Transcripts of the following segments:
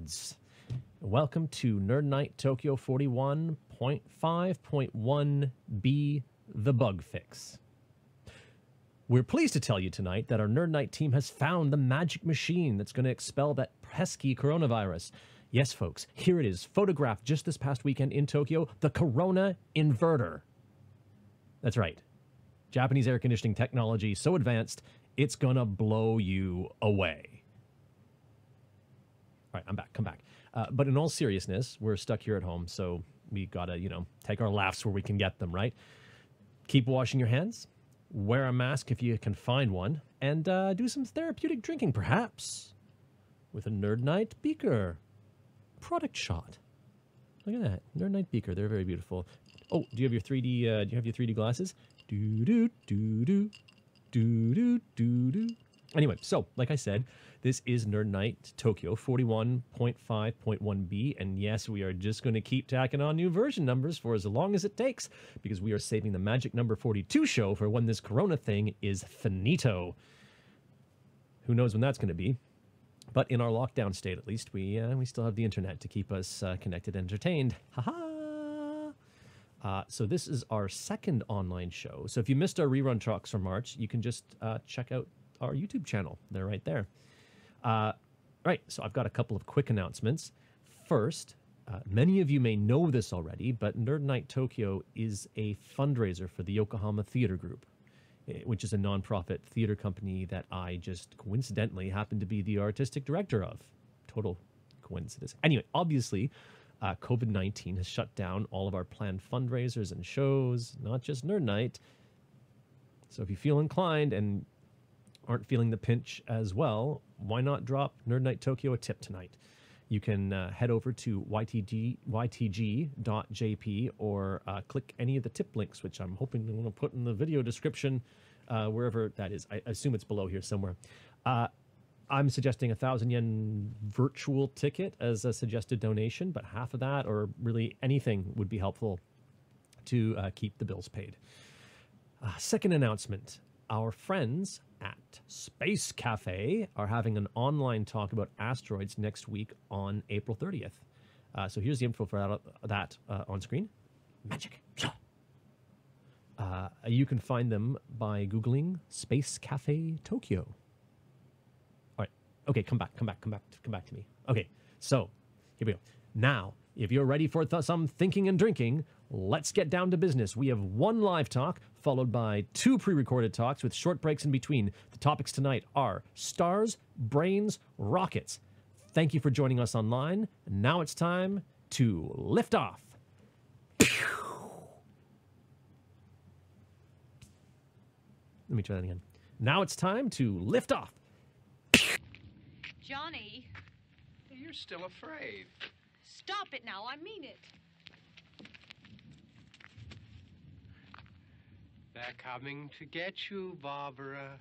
nerds. Welcome to Nerd Night Tokyo 41.5.1b, The Bug Fix. We're pleased to tell you tonight that our Nerd Night team has found the magic machine that's going to expel that pesky coronavirus. Yes, folks, here it is, photographed just this past weekend in Tokyo, the Corona Inverter. That's right. Japanese air conditioning technology so advanced, it's gonna blow you away. All right, I'm back, come back. But in all seriousness, we're stuck here at home, so we gotta, take our laughs where we can get them, right? Keep washing your hands, wear a mask if you can find one, and do some therapeutic drinking, perhaps, with a Nerd Night beaker. Product shot. Look at that, Nerd Night beaker, they're very beautiful. Oh, do you have your 3D, do you have your 3D glasses? Do-do-do-do. Anyway, so, like I said, this is Nerd Night Tokyo 41.5.1b, and yes, we are just going to keep tacking on new version numbers for as long as it takes, because we are saving the magic number 42 show for when this Corona thing is finito. Who knows when that's going to be? But in our lockdown state, at least, we still have the internet to keep us connected and entertained. Haha! So this is our second online show. So if you missed our rerun talks from March, you can just check out our YouTube channel. They're right there. Right, so I've got a couple of quick announcements. First, many of you may know this already, but Nerd Night Tokyo is a fundraiser for the Yokohama Theater Group, which is a nonprofit theater company that I just coincidentally happen to be the artistic director of. Total coincidence. Anyway, obviously, COVID-19 has shut down all of our planned fundraisers and shows, not just Nerd Night. So if you feel inclined and aren't feeling the pinch as well, why not drop Nerd Night Tokyo a tip tonight? You can head over to ytg.jp or click any of the tip links, which I'm hoping I'm going to put in the video description, wherever that is. I assume it's below here somewhere. I'm suggesting 1,000 yen virtual ticket as a suggested donation, but half of that or really anything would be helpful to keep the bills paid. Second announcement, our friends at Space Cafe are having an online talk about asteroids next week on April 30th. So here's the info for that on screen. Magic. You can find them by Googling Space Cafe Tokyo. Okay, come back to me. Okay, so here we go. Now, if you're ready for some thinking and drinking, let's get down to business. We have one live talk, followed by 2 pre-recorded talks with short breaks in between. The topics tonight are stars, brains, rockets. Thank you for joining us online. Now it's time to lift off. Let me try that again. Now it's time to lift off. Johnny. You're still afraid. Stop it now, I mean it. They're coming to get you, Barbara.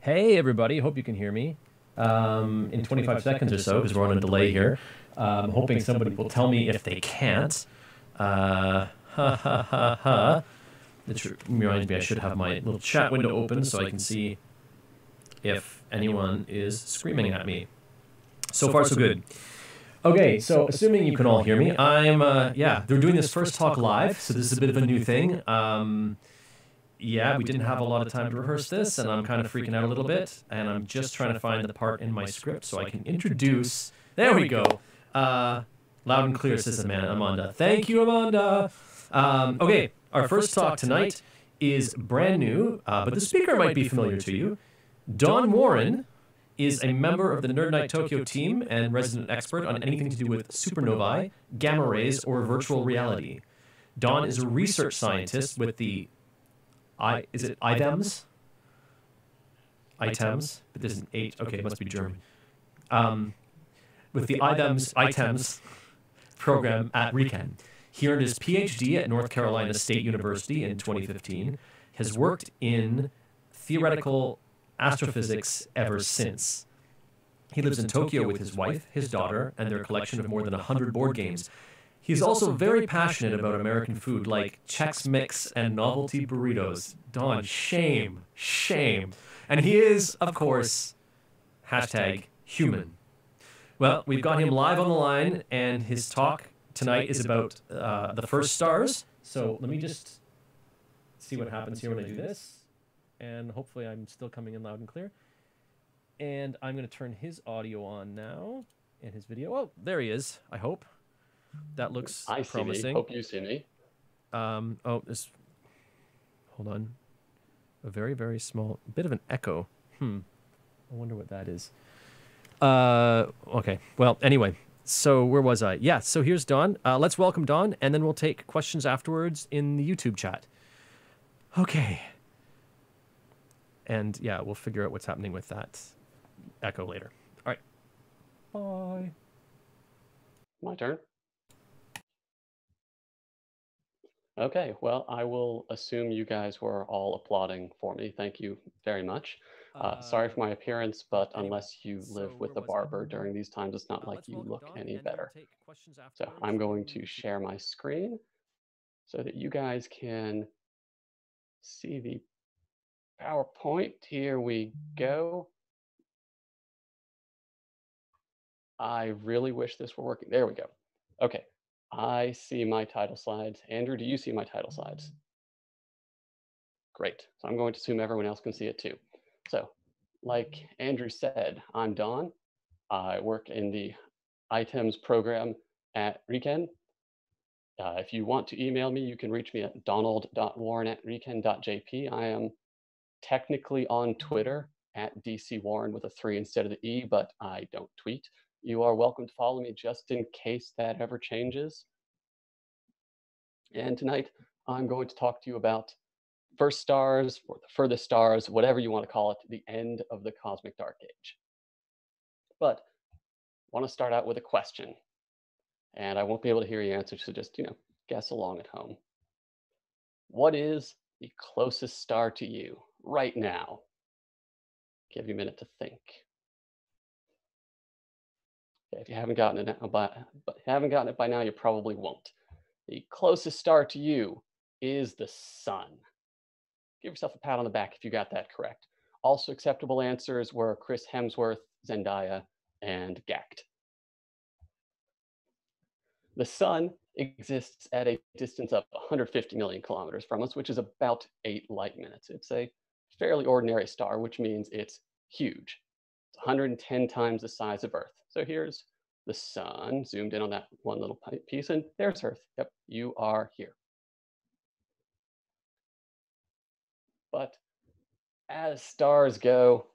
Hey, everybody. Hope you can hear me in 25 seconds or so, because we're on a delay here. I'm hoping somebody will tell me if they can't. Ha ha ha ha. Which reminds me, I should have my little chat window open so I can see if anyone is screaming at me. So far, so good. Okay, so assuming you can all hear me, yeah, they're doing this first talk live, so this is a bit of a new thing. Yeah, we didn't have a lot of time to rehearse this, and I'm kind of freaking out a little bit, and I'm just trying to find the part in my script so I can introduce... There we go. Loud and clear, says Amanda. Thank you, Amanda. Okay, our first talk tonight is brand new, but the speaker might be familiar to you. Don Warren is a member of the Nerd Night Tokyo team and resident expert on anything to do with supernovae, gamma rays, or virtual reality. Don is a research scientist with the is it IDEMS? Items? But there's an 8. Okay, it must be German. With the IDEMS program at RIKEN. He earned his PhD at North Carolina State University in 2015. Has worked in theoretical astrophysics ever since. He lives in Tokyo with his wife, his daughter, and their collection of more than 100 board games. He's also very passionate about American food like Chex Mix and novelty burritos. Don, shame, shame. And he is, of course, #human. Well, we've got him live on the line, and his talk tonight is about the first stars. So let me just see what happens here when I do this. And hopefully I'm still coming in loud and clear. And I'm going to turn his audio on now and his video. Oh, there he is, I hope. That looks promising. See me. Hope you see me. Oh, this. Hold on. A very, very small bit of an echo. I wonder what that is. Okay. Well, anyway. So where was I? Yeah. So here's Don. Let's welcome Don, and then we'll take questions afterwards in the YouTube chat. Okay. And yeah, we'll figure out what's happening with that echo later. All right. Bye. My turn. Okay, well, I will assume you guys were all applauding for me. Thank you very much. Sorry for my appearance, but unless you live with a barber during these times, it's not like you look any better. So I'm going to share my screen so that you guys can see the PowerPoint. Here we go. I really wish this were working. There we go. Okay. I see my title slides. Andrew, do you see my title slides? Great. So I'm going to assume everyone else can see it too. So like Andrew said, I'm Don. I work in the items program at RIKEN. If you want to email me, you can reach me at donald.warren@riken.jp. I am technically on Twitter at DCWarren with a 3 instead of the E, but I don't tweet. You are welcome to follow me just in case that ever changes. And tonight, I'm going to talk to you about first stars, or the furthest stars, whatever you want to call it, the end of the cosmic dark age. But I want to start out with a question. And I won't be able to hear your answer, so just, guess along at home. What is the closest star to you right now? Give you a minute to think. If you haven't gotten it by now, you probably won't. The closest star to you is the sun. Give yourself a pat on the back if you got that correct. Also acceptable answers were Chris Hemsworth, Zendaya, and Gact. The sun exists at a distance of 150 million kilometers from us, which is about 8 light minutes. It's a fairly ordinary star, which means it's huge. It's 110 times the size of Earth. So here's the sun, zoomed in on that one little piece, and there's Earth. Yep, you are here. But as stars go,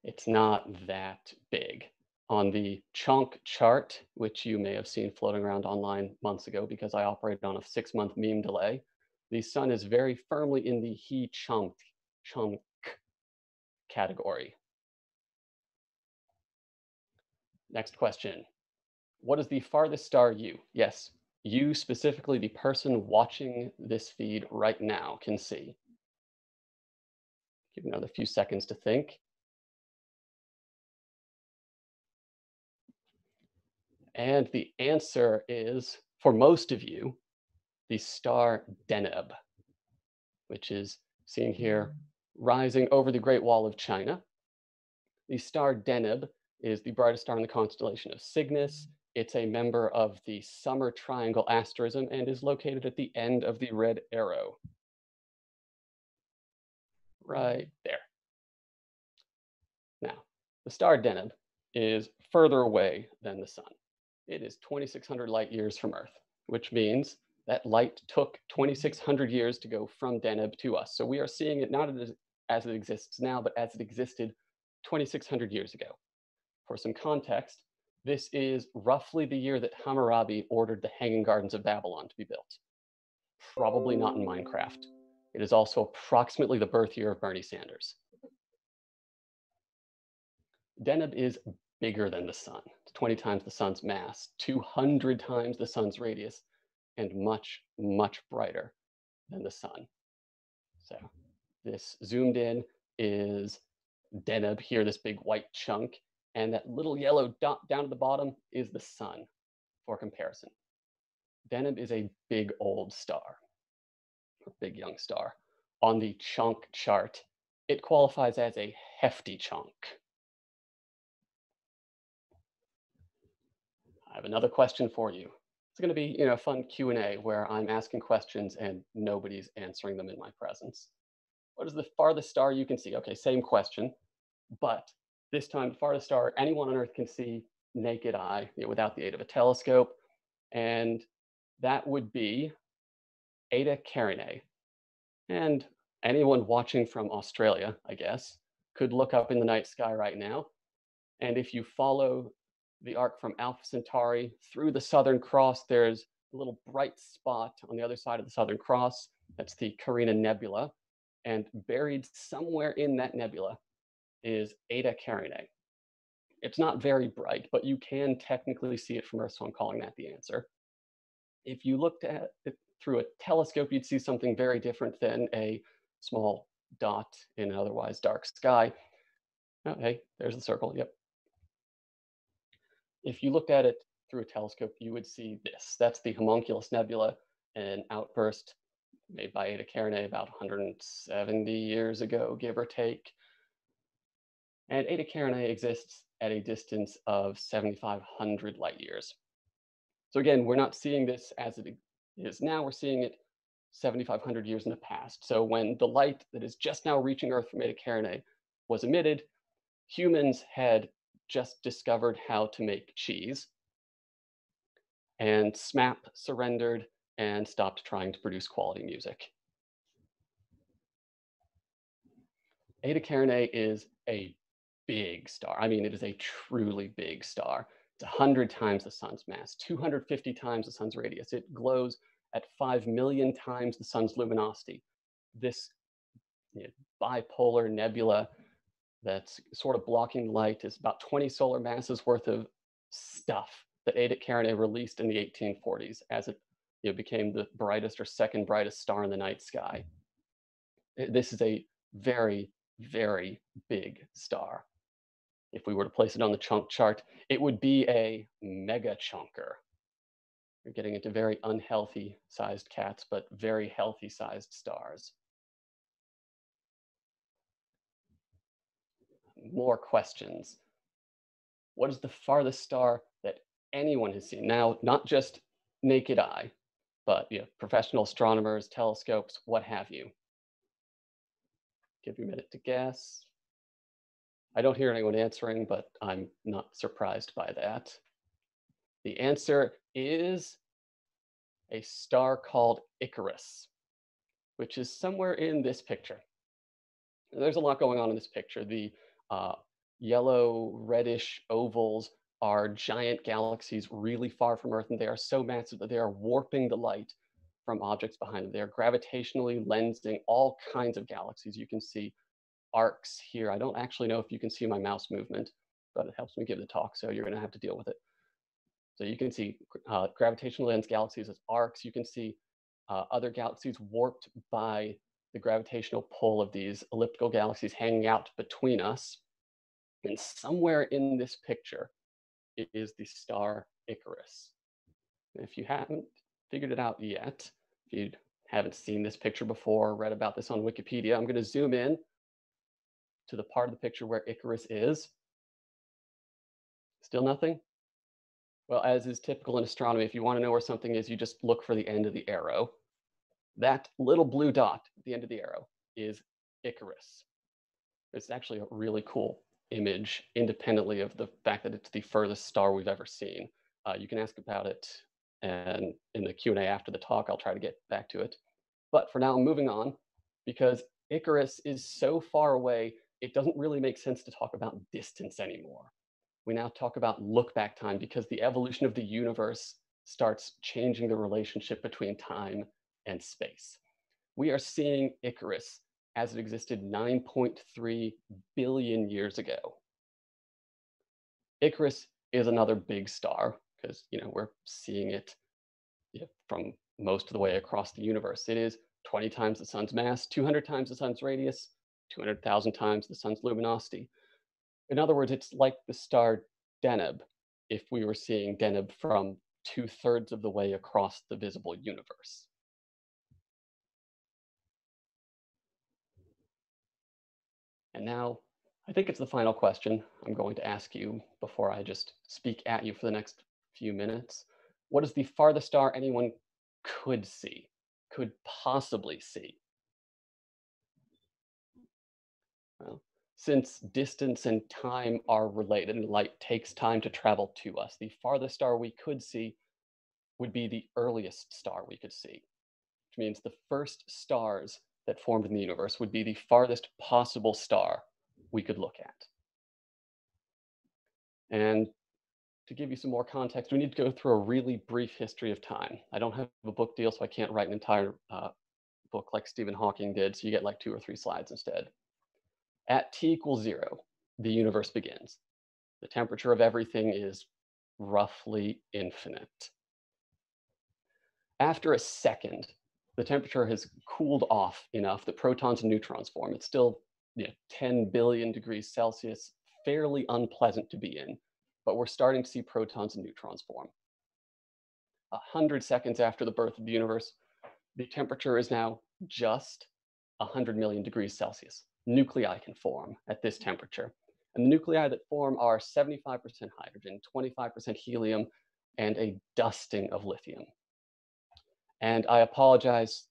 it's not that big. On the chunk chart, which you may have seen floating around online months ago because I operated on a 6-month meme delay, the sun is very firmly in the he chunk category. Next question. What is the farthest star you? Yes, you specifically, the person watching this feed right now, can see. Give another few seconds to think. And the answer is, for most of you, the star Deneb, which is seen here rising over the Great Wall of China. The star Deneb is the brightest star in the constellation of Cygnus. It's a member of the Summer Triangle asterism and is located at the end of the red arrow. Right there. Now, the star Deneb is further away than the sun. It is 2,600 light years from Earth, which means that light took 2,600 years to go from Deneb to us. So we are seeing it not as it exists now, but as it existed 2,600 years ago. For some context, this is roughly the year that Hammurabi ordered the Hanging Gardens of Babylon to be built. Probably not in Minecraft. It is also approximately the birth year of Bernie Sanders. Deneb is bigger than the sun. It's 20 times the sun's mass, 200 times the sun's radius, and much, much brighter than the sun. So this zoomed in is Deneb here, this big white chunk, and that little yellow dot down at the bottom is the sun, for comparison. Deneb is a big old star, or big young star. On the chunk chart, it qualifies as a hefty chunk. I have another question for you. It's going to be, a fun Q&A where I'm asking questions and nobody's answering them in my presence. What is the farthest star you can see? Okay, same question, but this time the farthest star anyone on Earth can see naked eye, without the aid of a telescope, and that would be Eta Carinae. And anyone watching from Australia, I guess, could look up in the night sky right now, and if you follow the arc from Alpha Centauri through the Southern Cross, there's a little bright spot on the other side of the Southern Cross. That's the Carina Nebula. And buried somewhere in that nebula is Eta Carinae. It's not very bright, but you can technically see it from Earth, so I'm calling that the answer. If you looked at it through a telescope, you'd see something very different than a small dot in an otherwise dark sky. Oh, hey, there's the circle, yep. If you looked at it through a telescope, you would see this. That's the Homunculus Nebula, an outburst made by Eta Carinae about 170 years ago, give or take. And Eta Carinae exists at a distance of 7,500 light years. So again, we're not seeing this as it is now, we're seeing it 7,500 years in the past. So when the light that is just now reaching Earth from Eta Carinae was emitted, humans had just discovered how to make cheese, and SMAP surrendered and stopped trying to produce quality music. Eta Carinae is a big star. I mean, it is a truly big star. It's 100 times the sun's mass, 250 times the sun's radius. It glows at 5 million times the sun's luminosity. This bipolar nebula that's sort of blocking light is about 20 solar masses worth of stuff that Eta Carinae released in the 1840s as it became the brightest or second brightest star in the night sky. This is a very, very big star. If we were to place it on the chunk chart, it would be a mega chunker. You're getting into very unhealthy sized cats, but very healthy sized stars. More questions. What is the farthest star that anyone has seen? Now, not just naked eye, but professional astronomers, telescopes, what have you. Give you a minute to guess. I don't hear anyone answering, but I'm not surprised by that. The answer is a star called Icarus, which is somewhere in this picture. There's a lot going on in this picture. The yellow, reddish ovals are giant galaxies really far from Earth, and they are so massive that they are warping the light from objects behind them. They are gravitationally lensing all kinds of galaxies. You can see arcs here. I don't actually know if you can see my mouse movement, but it helps me give the talk, so you're going to have to deal with it. So you can see gravitational lens galaxies as arcs. You can see other galaxies warped by the gravitational pull of these elliptical galaxies hanging out between us. And somewhere in this picture is the star Icarus. And if you haven't figured it out yet, if you haven't seen this picture before, read about this on Wikipedia, I'm going to zoom in to the part of the picture where Icarus is. Still nothing? Well, as is typical in astronomy, if you want to know where something is, you just look for the end of the arrow. That little blue dot at the end of the arrow is Icarus. It's actually a really cool image, independently of the fact that it's the furthest star we've ever seen. You can ask about it, and in the Q&A after the talk, I'll try to get back to it. But for now, I'm moving on, because Icarus is so far away, it doesn't really make sense to talk about distance anymore. We now talk about look-back time, because the evolution of the universe starts changing the relationship between time and space. We are seeing Icarus as it existed 9.3 billion years ago. Icarus is another big star, because we're seeing it from most of the way across the universe. It is 20 times the sun's mass, 200 times the sun's radius, 200,000 times the sun's luminosity. In other words, it's like the star Deneb if we were seeing Deneb from 2/3 of the way across the visible universe. And now, I think it's the final question I'm going to ask you before I just speak at you for the next few minutes. What is the farthest star anyone could see, could possibly see? Well, since distance and time are related and light takes time to travel to us, the farthest star we could see would be the earliest star we could see, which means the first stars that formed in the universe would be the farthest possible star we could look at. And to give you some more context, we need to go through a really brief history of time. I don't have a book deal, so I can't write an entire book like Stephen Hawking did, so you get like 2 or 3 slides instead. At t=0, the universe begins. The temperature of everything is roughly infinite. After a second, the temperature has cooled off enough that protons and neutrons form. It's still 10 billion degrees Celsius, fairly unpleasant to be in, but we're starting to see protons and neutrons form. 100 seconds after the birth of the universe, the temperature is now just 100 million degrees Celsius. Nuclei can form at this temperature. And the nuclei that form are 75% hydrogen, 25% helium, and a dusting of lithium. And I apologize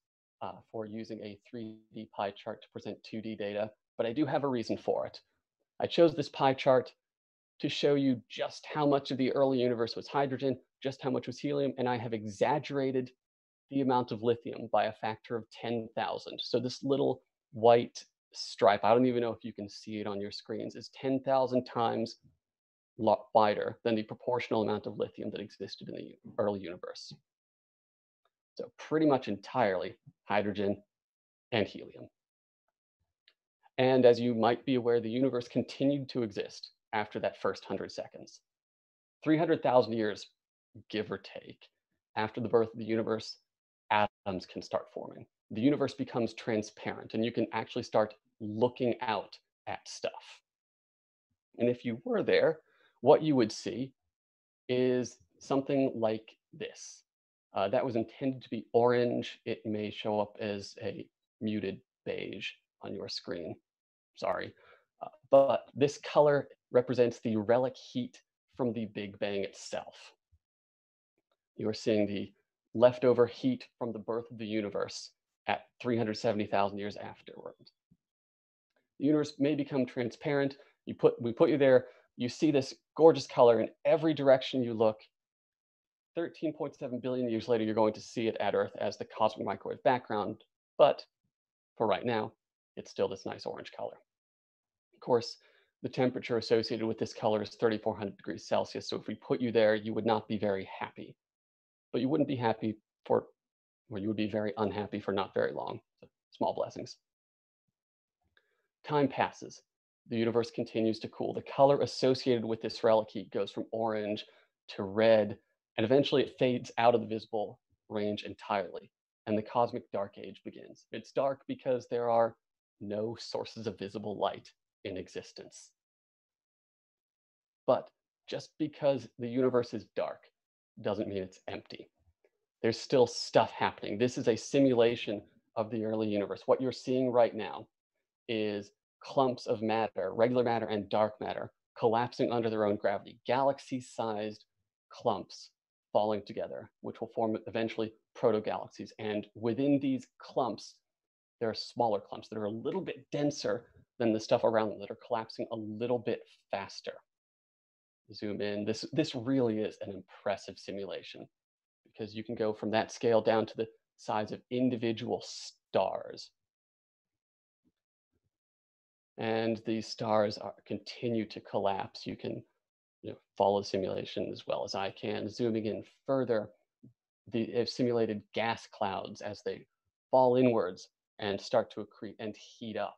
for using a 3D pie chart to present 2D data, but I do have a reason for it. I chose this pie chart to show you just how much of the early universe was hydrogen, just how much was helium, and I have exaggerated the amount of lithium by a factor of 10,000. So this little white stripe, I don't even know if you can see it on your screens, is 10,000 times wider than the proportional amount of lithium that existed in the early universe. So pretty much entirely hydrogen and helium. And as you might be aware, the universe continued to exist after that first 100 seconds. 300,000 years, give or take, after the birth of the universe, atoms can start forming. The universe becomes transparent, and you can actually start looking out at stuff. And if you were there, what you would see is something like this. That was intended to be orange. It may show up as a muted beige on your screen. Sorry. But this color represents the relic heat from the Big Bang itself. You are seeing the leftover heat from the birth of the universe at 370,000 years afterward. The universe may become transparent. We put you there. You see this gorgeous color in every direction you look. 13.7 billion years later, you're going to see it at Earth as the cosmic microwave background. But for right now, it's still this nice orange color. Of course, the temperature associated with this color is 3,400 degrees Celsius. So if we put you there, you would not be very happy. But you wouldn't be happy for, or you would be very unhappy for not very long. So small blessings. Time passes. The universe continues to cool. The color associated with this relic heat goes from orange to red, and eventually it fades out of the visible range entirely. and the cosmic dark age begins. It's dark because there are no sources of visible light in existence. But just because the universe is dark doesn't mean it's empty. There's still stuff happening. This is a simulation of the early universe. What you're seeing right now is clumps of matter, regular matter and dark matter, collapsing under their own gravity, galaxy-sized clumps falling together, which will form eventually proto-galaxies. And within these clumps, there are smaller clumps that are a little bit denser than the stuff around them, that are collapsing a little bit faster. Zoom in. This really is an impressive simulation, because you can go from that scale down to the size of individual stars. And these stars continue to collapse. You can follow the simulation as well as I can. Zooming in further, they've simulated gas clouds as they fall inwards and start to accrete and heat up.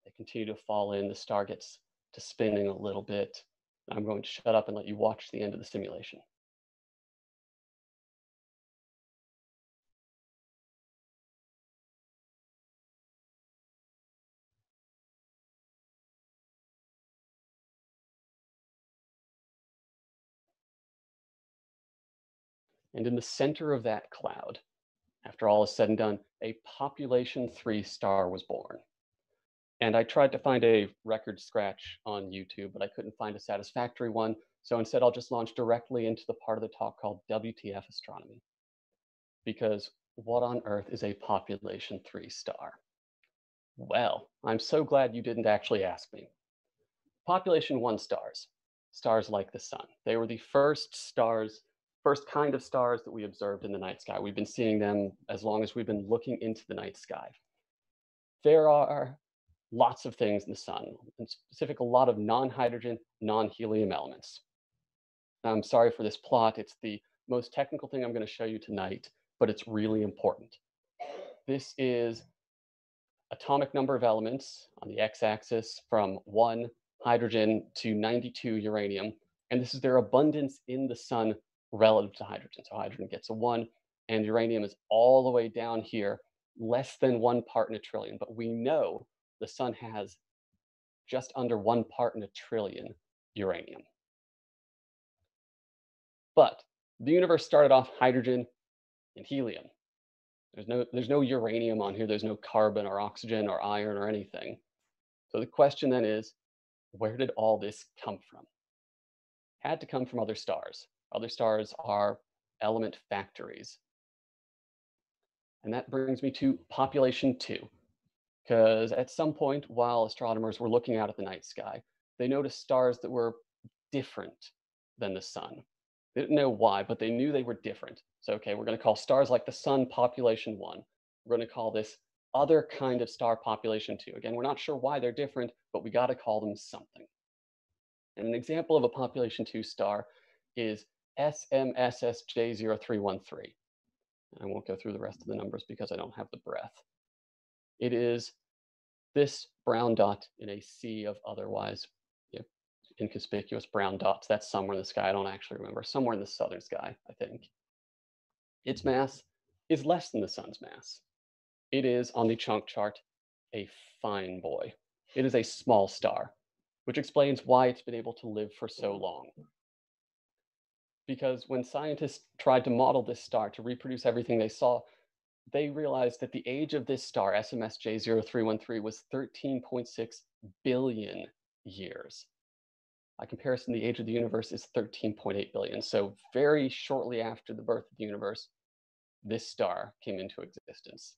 They continue to fall in. The star gets to spinning a little bit. I'm going to shut up and let you watch the end of the simulation. And in the center of that cloud, after all is said and done, a population 3 star was born. And I tried to find a record scratch on YouTube, but I couldn't find a satisfactory one. So instead, I'll just launch directly into the part of the talk called WTF Astronomy. Because what on earth is a population 3 star? Well, I'm so glad you didn't actually ask me. Population 1 stars, stars like the sun. They were the first stars, first kind of stars that we observed in the night sky. We've been seeing them as long as we've been looking into the night sky. There are lots of things in the sun, in specific, a lot of non-hydrogen, non-helium elements. I'm sorry for this plot. It's the most technical thing I'm going to show you tonight, but it's really important. This is atomic number of elements on the x-axis from 1 hydrogen to 92 uranium. And this is their abundance in the sun relative to hydrogen. So hydrogen gets a 1, and uranium is all the way down here, less than 1 part in a trillion. But we know the sun has just under 1 part in a trillion uranium. But the universe started off hydrogen and helium. There's no uranium on here. There's no carbon or oxygen or iron or anything. So the question then is, where did all this come from? Had to come from other stars. Other stars are element factories. And that brings me to population 2. Because at some point, while astronomers were looking out at the night sky, they noticed stars that were different than the sun. They didn't know why, but they knew they were different. So, okay, we're going to call stars like the sun population 1. We're going to call this other kind of star population 2. Again, we're not sure why they're different, but we got to call them something. And an example of a population 2 star is SMSSJ0313. I won't go through the rest of the numbers because I don't have the breath. It is this brown dot in a sea of otherwise inconspicuous brown dots. That's somewhere in the sky. I don't actually remember. Somewhere in the southern sky, I think. Its mass is less than the sun's mass. It is, on the chunk chart, a fine boy. It is a small star, which explains why it's been able to live for so long. Because when scientists tried to model this star to reproduce everything they saw, they realized that the age of this star, SMSJ0313, was 13.6 billion years. By comparison, the age of the universe is 13.8 billion. So very shortly after the birth of the universe, this star came into existence.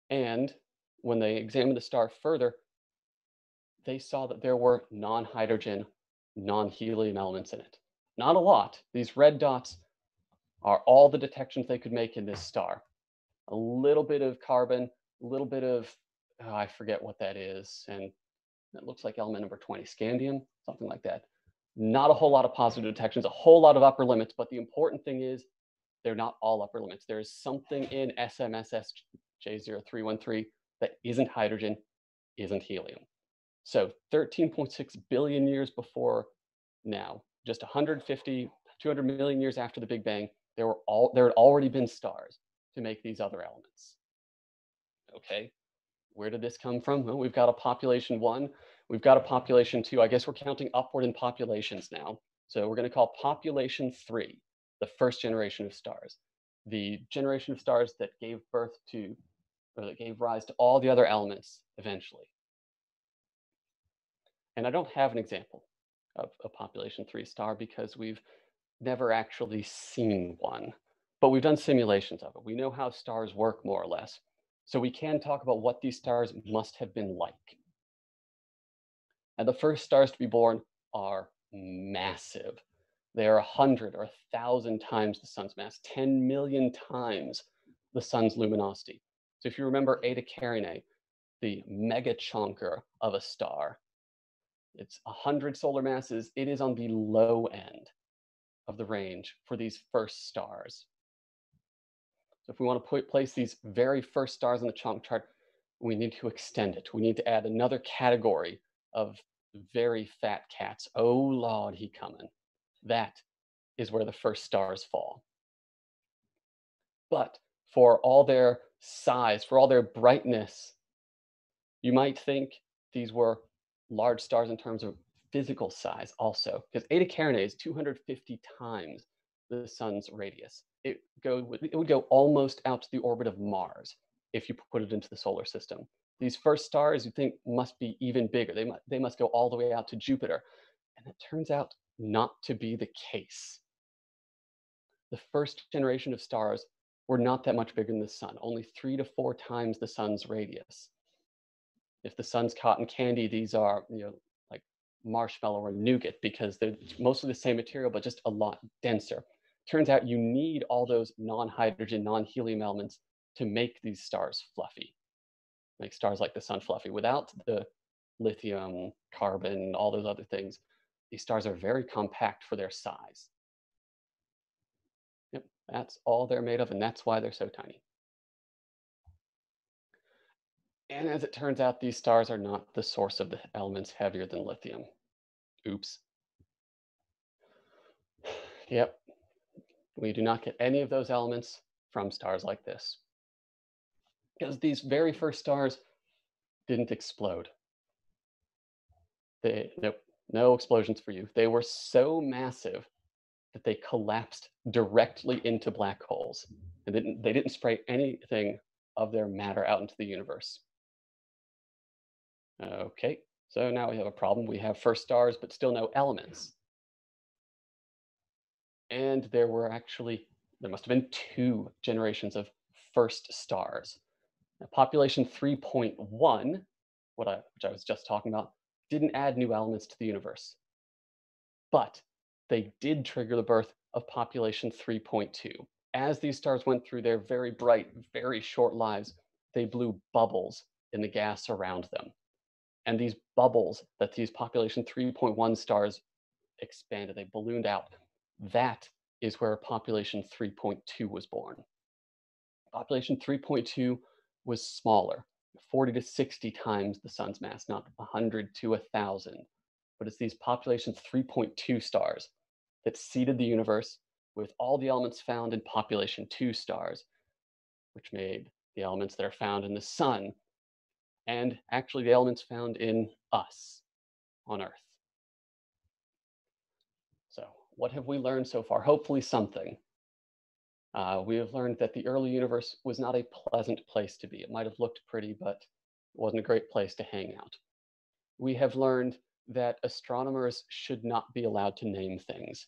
And when they examined the star further, they saw that there were non-hydrogen, non-helium elements in it. Not a lot. These red dots are all the detections they could make in this star. A little bit of carbon, a little bit of, I forget what that is, and it looks like element number 20, scandium, something like that. Not a whole lot of positive detections, a whole lot of upper limits, but the important thing is they're not all upper limits. There is something in SMSSJ0313 that isn't hydrogen, isn't helium. So 13.6 billion years before now, just 150, 200 million years after the Big Bang, there had already been stars to make these other elements. Okay, where did this come from? Well, we've got a population 1, we've got a population 2. I guess we're counting upward in populations now. So we're going to call population 3 the first generation of stars. The generation of stars that gave birth to, or that gave rise to all the other elements eventually. And I don't have an example of a population 3 star because we've never actually seen one, but we've done simulations of it. We know how stars work more or less. So we can talk about what these stars must have been like. And the first stars to be born are massive. They are 100 or 1,000 times the sun's mass, 10 million times the sun's luminosity. So if you remember Eta Carinae, the mega chonker of a star, it's 100 solar masses. It is on the low end of the range for these first stars. So if we want to place these very first stars on the chunk chart, we need to extend it. We need to add another category of very fat cats. Oh Lord, he coming. That is where the first stars fall. But for all their size, for all their brightness, you might think these were large stars in terms of physical size also, because Eta Carinae is 250 times the sun's radius. It would go almost out to the orbit of Mars if you put it into the solar system. These first stars you think must be even bigger. They must go all the way out to Jupiter. And it turns out not to be the case. The first generation of stars were not that much bigger than the sun, only 3 to 4 times the sun's radius. If the sun's cotton candy, these are like marshmallow or nougat because they're mostly the same material, but just a lot denser. Turns out you need all those non-hydrogen, non-helium elements to make these stars fluffy, make stars like the sun fluffy. Without the lithium, carbon, all those other things, these stars are very compact for their size. Yep, that's all they're made of, and that's why they're so tiny. And as it turns out, these stars are not the source of the elements heavier than lithium. Oops. Yep, we do not get any of those elements from stars like this. Because these very first stars didn't explode. Nope, no explosions for you. They were so massive that they collapsed directly into black holes. And they didn't spray anything of their matter out into the universe. Okay, so now we have a problem. We have first stars, but still no elements. And there must have been 2 generations of first stars. Now, population 3.1, which I was just talking about, didn't add new elements to the universe. But they did trigger the birth of population 3.2. As these stars went through their very bright, very short lives, they blew bubbles in the gas around them. And these bubbles that these population 3.1 stars expanded, they ballooned out. That is where population 3.2 was born. Population 3.2 was smaller, 40 to 60 times the sun's mass, not 100 to 1,000. But it's these population 3.2 stars that seeded the universe with all the elements found in population 2 stars, which made the elements that are found in the sun, and actually the elements found in us on Earth. So what have we learned so far? Hopefully something. We have learned that the early universe was not a pleasant place to be. It might have looked pretty, but it wasn't a great place to hang out. We have learned that astronomers should not be allowed to name things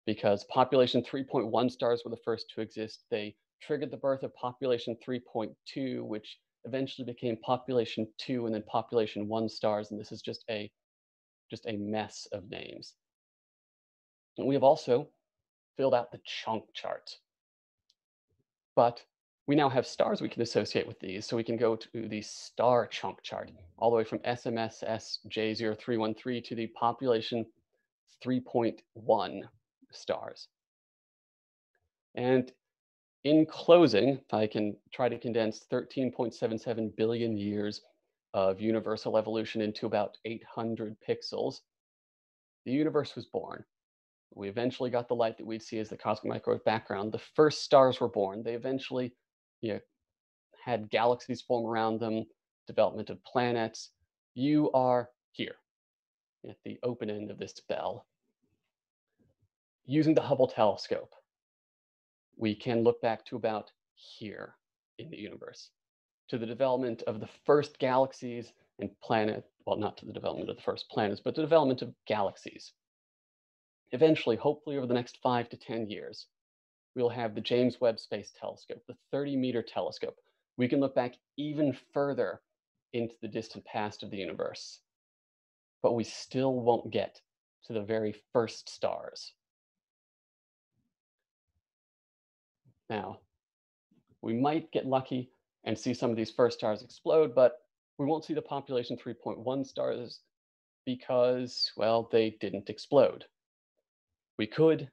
because population 3.1 stars were the first to exist. They triggered the birth of population 3.2, which eventually became population 2 and then population 1 stars, and this is just a mess of names. And we have also filled out the chunk chart. But we now have stars we can associate with these, so we can go to the star chunk chart, all the way from SMSS J0313 to the population 3.1 stars. And in closing, if I can try to condense 13.77 billion years of universal evolution into about 800 pixels, the universe was born. We eventually got the light that we'd see as the cosmic microwave background. The first stars were born. They eventually, had galaxies form around them, development of planets. You are here at the open end of this bell. Using the Hubble telescope, we can look back to about here in the universe, to the development of the first galaxies and planet, well, not to the development of the first planets, but the development of galaxies. Eventually, hopefully over the next 5 to 10 years, we'll have the James Webb Space Telescope, the 30-meter telescope. We can look back even further into the distant past of the universe, but we still won't get to the very first stars. Now, we might get lucky and see some of these first stars explode, but we won't see the population 3.1 stars because, well, they didn't explode. We could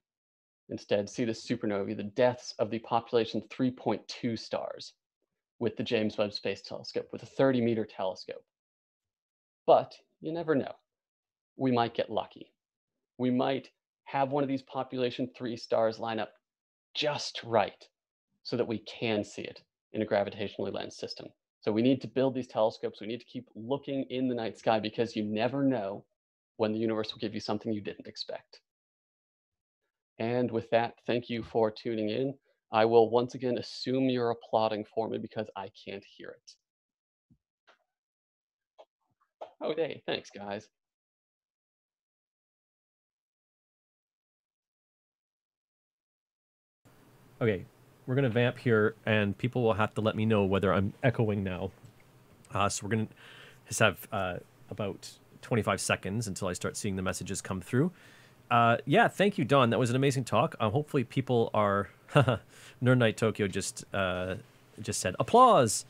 instead see the supernovae, the deaths of the population 3.2 stars with the James Webb Space Telescope, with a 30-meter telescope. But you never know. We might get lucky. We might have one of these population 3 stars line up just right so that we can see it in a gravitationally lensed system. So we need to build these telescopes. We need to keep looking in the night sky because you never know when the universe will give you something you didn't expect. And with that, thank you for tuning in. I will once again assume you're applauding for me because I can't hear it. Oh, hey, thanks, guys. Okay, we're going to vamp here, and people will have to let me know whether I'm echoing now. So we're going to just have about 25 seconds until I start seeing the messages come through. Yeah, thank you, Don. That was an amazing talk. Hopefully people are... Nerd Night Tokyo just said, applause!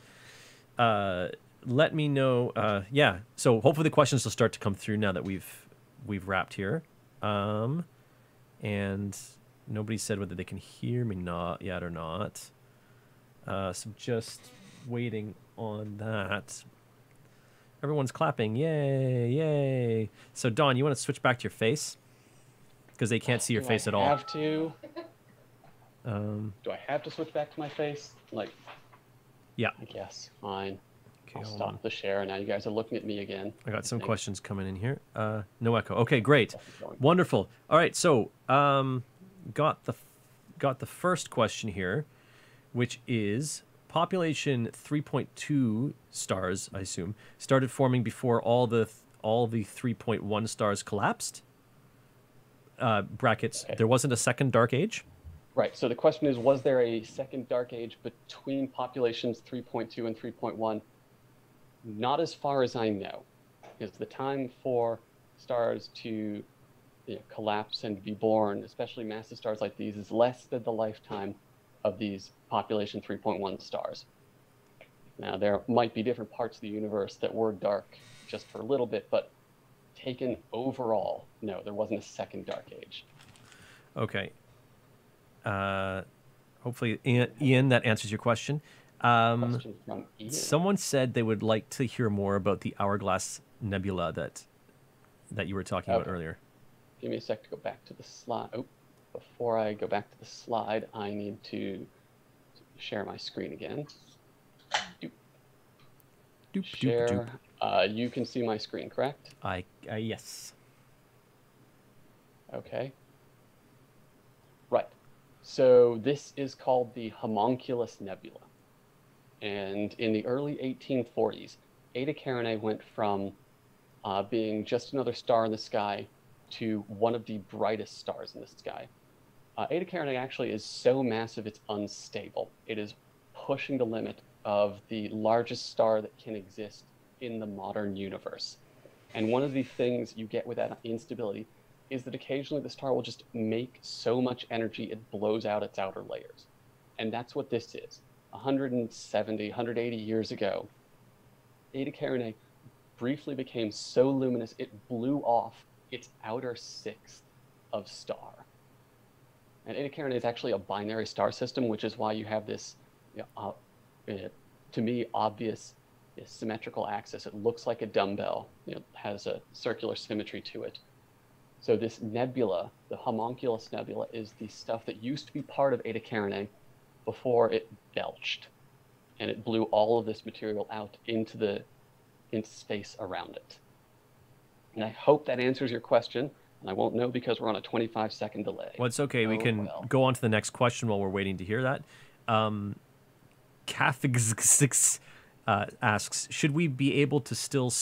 Let me know... yeah, so hopefully the questions will start to come through now that we've wrapped here. And... nobody said whether they can hear me not yet or not. So just waiting on that. Everyone's clapping. Yay, yay. So, Dawn, you want to switch back to your face? Because they can't see your face at all. Do I have to switch back to my face? Like, yeah. I guess. Fine. Okay, I'll stop the share. Now you guys are looking at me again. I got some questions coming in here. No echo. Okay, great. Wonderful. All right, so... got the first question here, which is population 3.2 stars, I assume, started forming before all the 3.1 stars collapsed. Brackets. Okay. There wasn't a second dark age. Right. So the question is, was there a second dark age between populations 3.2 and 3.1? Not as far as I know. Because the time for stars to collapse and be born, especially massive stars like these, is less than the lifetime of these population 3.1 stars. Now, there might be different parts of the universe that were dark just for a little bit, but taken overall, no, there wasn't a second dark age. Okay. Hopefully, Ian, that answers your question. Question from Ian. Someone said they would like to hear more about the Hourglass Nebula that you were talking about earlier. Give me a sec to go back to the slide. Oh, before I go back to the slide, I need to share my screen again. Share. You can see my screen, correct? Yes. Okay. Right. So this is called the Homunculus Nebula. And in the early 1840s, Eta Carinae went from being just another star in the sky to one of the brightest stars in the sky. Eta Carinae actually is so massive it's unstable. It is pushing the limit of the largest star that can exist in the modern universe. And one of the things you get with that instability is that occasionally the star will just make so much energy it blows out its outer layers. And that's what this is. 170, 180 years ago, Eta Carinae briefly became so luminous it blew off its outer sixth of star. And Eta Carinae is actually a binary star system, which is why you have this, to me, obvious symmetrical axis. It looks like a dumbbell. It has a circular symmetry to it. So this nebula, the homunculus nebula, is the stuff that used to be part of Eta Carinae before it belched, and it blew all of this material out into space around it. And I hope that answers your question, and I won't know because we're on a 25-second delay. Well, it's okay. We can go on to the next question while we're waiting to hear that. Kafix asks, should we be able to still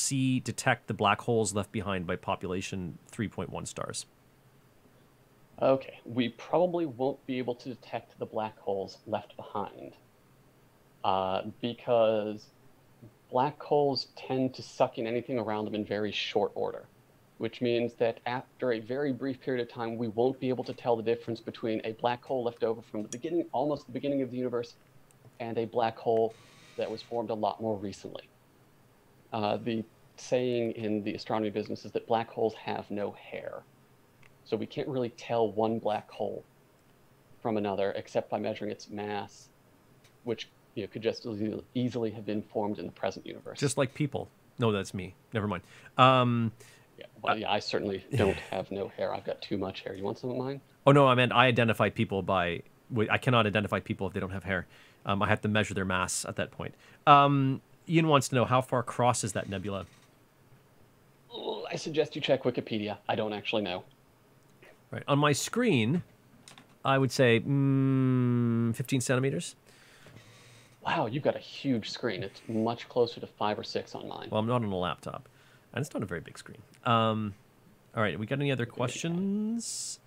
detect the black holes left behind by population 3.1 stars? Okay, we probably won't be able to detect the black holes left behind because black holes tend to suck in anything around them in very short order, which means that after a very brief period of time, we won't be able to tell the difference between a black hole left over from the beginning, almost the beginning of the universe, and a black hole that was formed a lot more recently. The saying in the astronomy business is that black holes have no hair. So we can't really tell one black hole from another except by measuring its mass, which could just easily have been formed in the present universe. Just like people. No, that's me. Never mind. I certainly don't have no hair. I've got too much hair. You want some of mine? Oh, no, I meant I identify people by... I cannot identify people if they don't have hair. I have to measure their mass at that point. Ian wants to know, how far across is that nebula? I suggest you check Wikipedia. I don't actually know. Right. On my screen, I would say 15 centimeters. Wow, you've got a huge screen. It's much closer to 5 or 6 on mine. Well, I'm not on a laptop, and it's not a very big screen. All right, we got any other questions?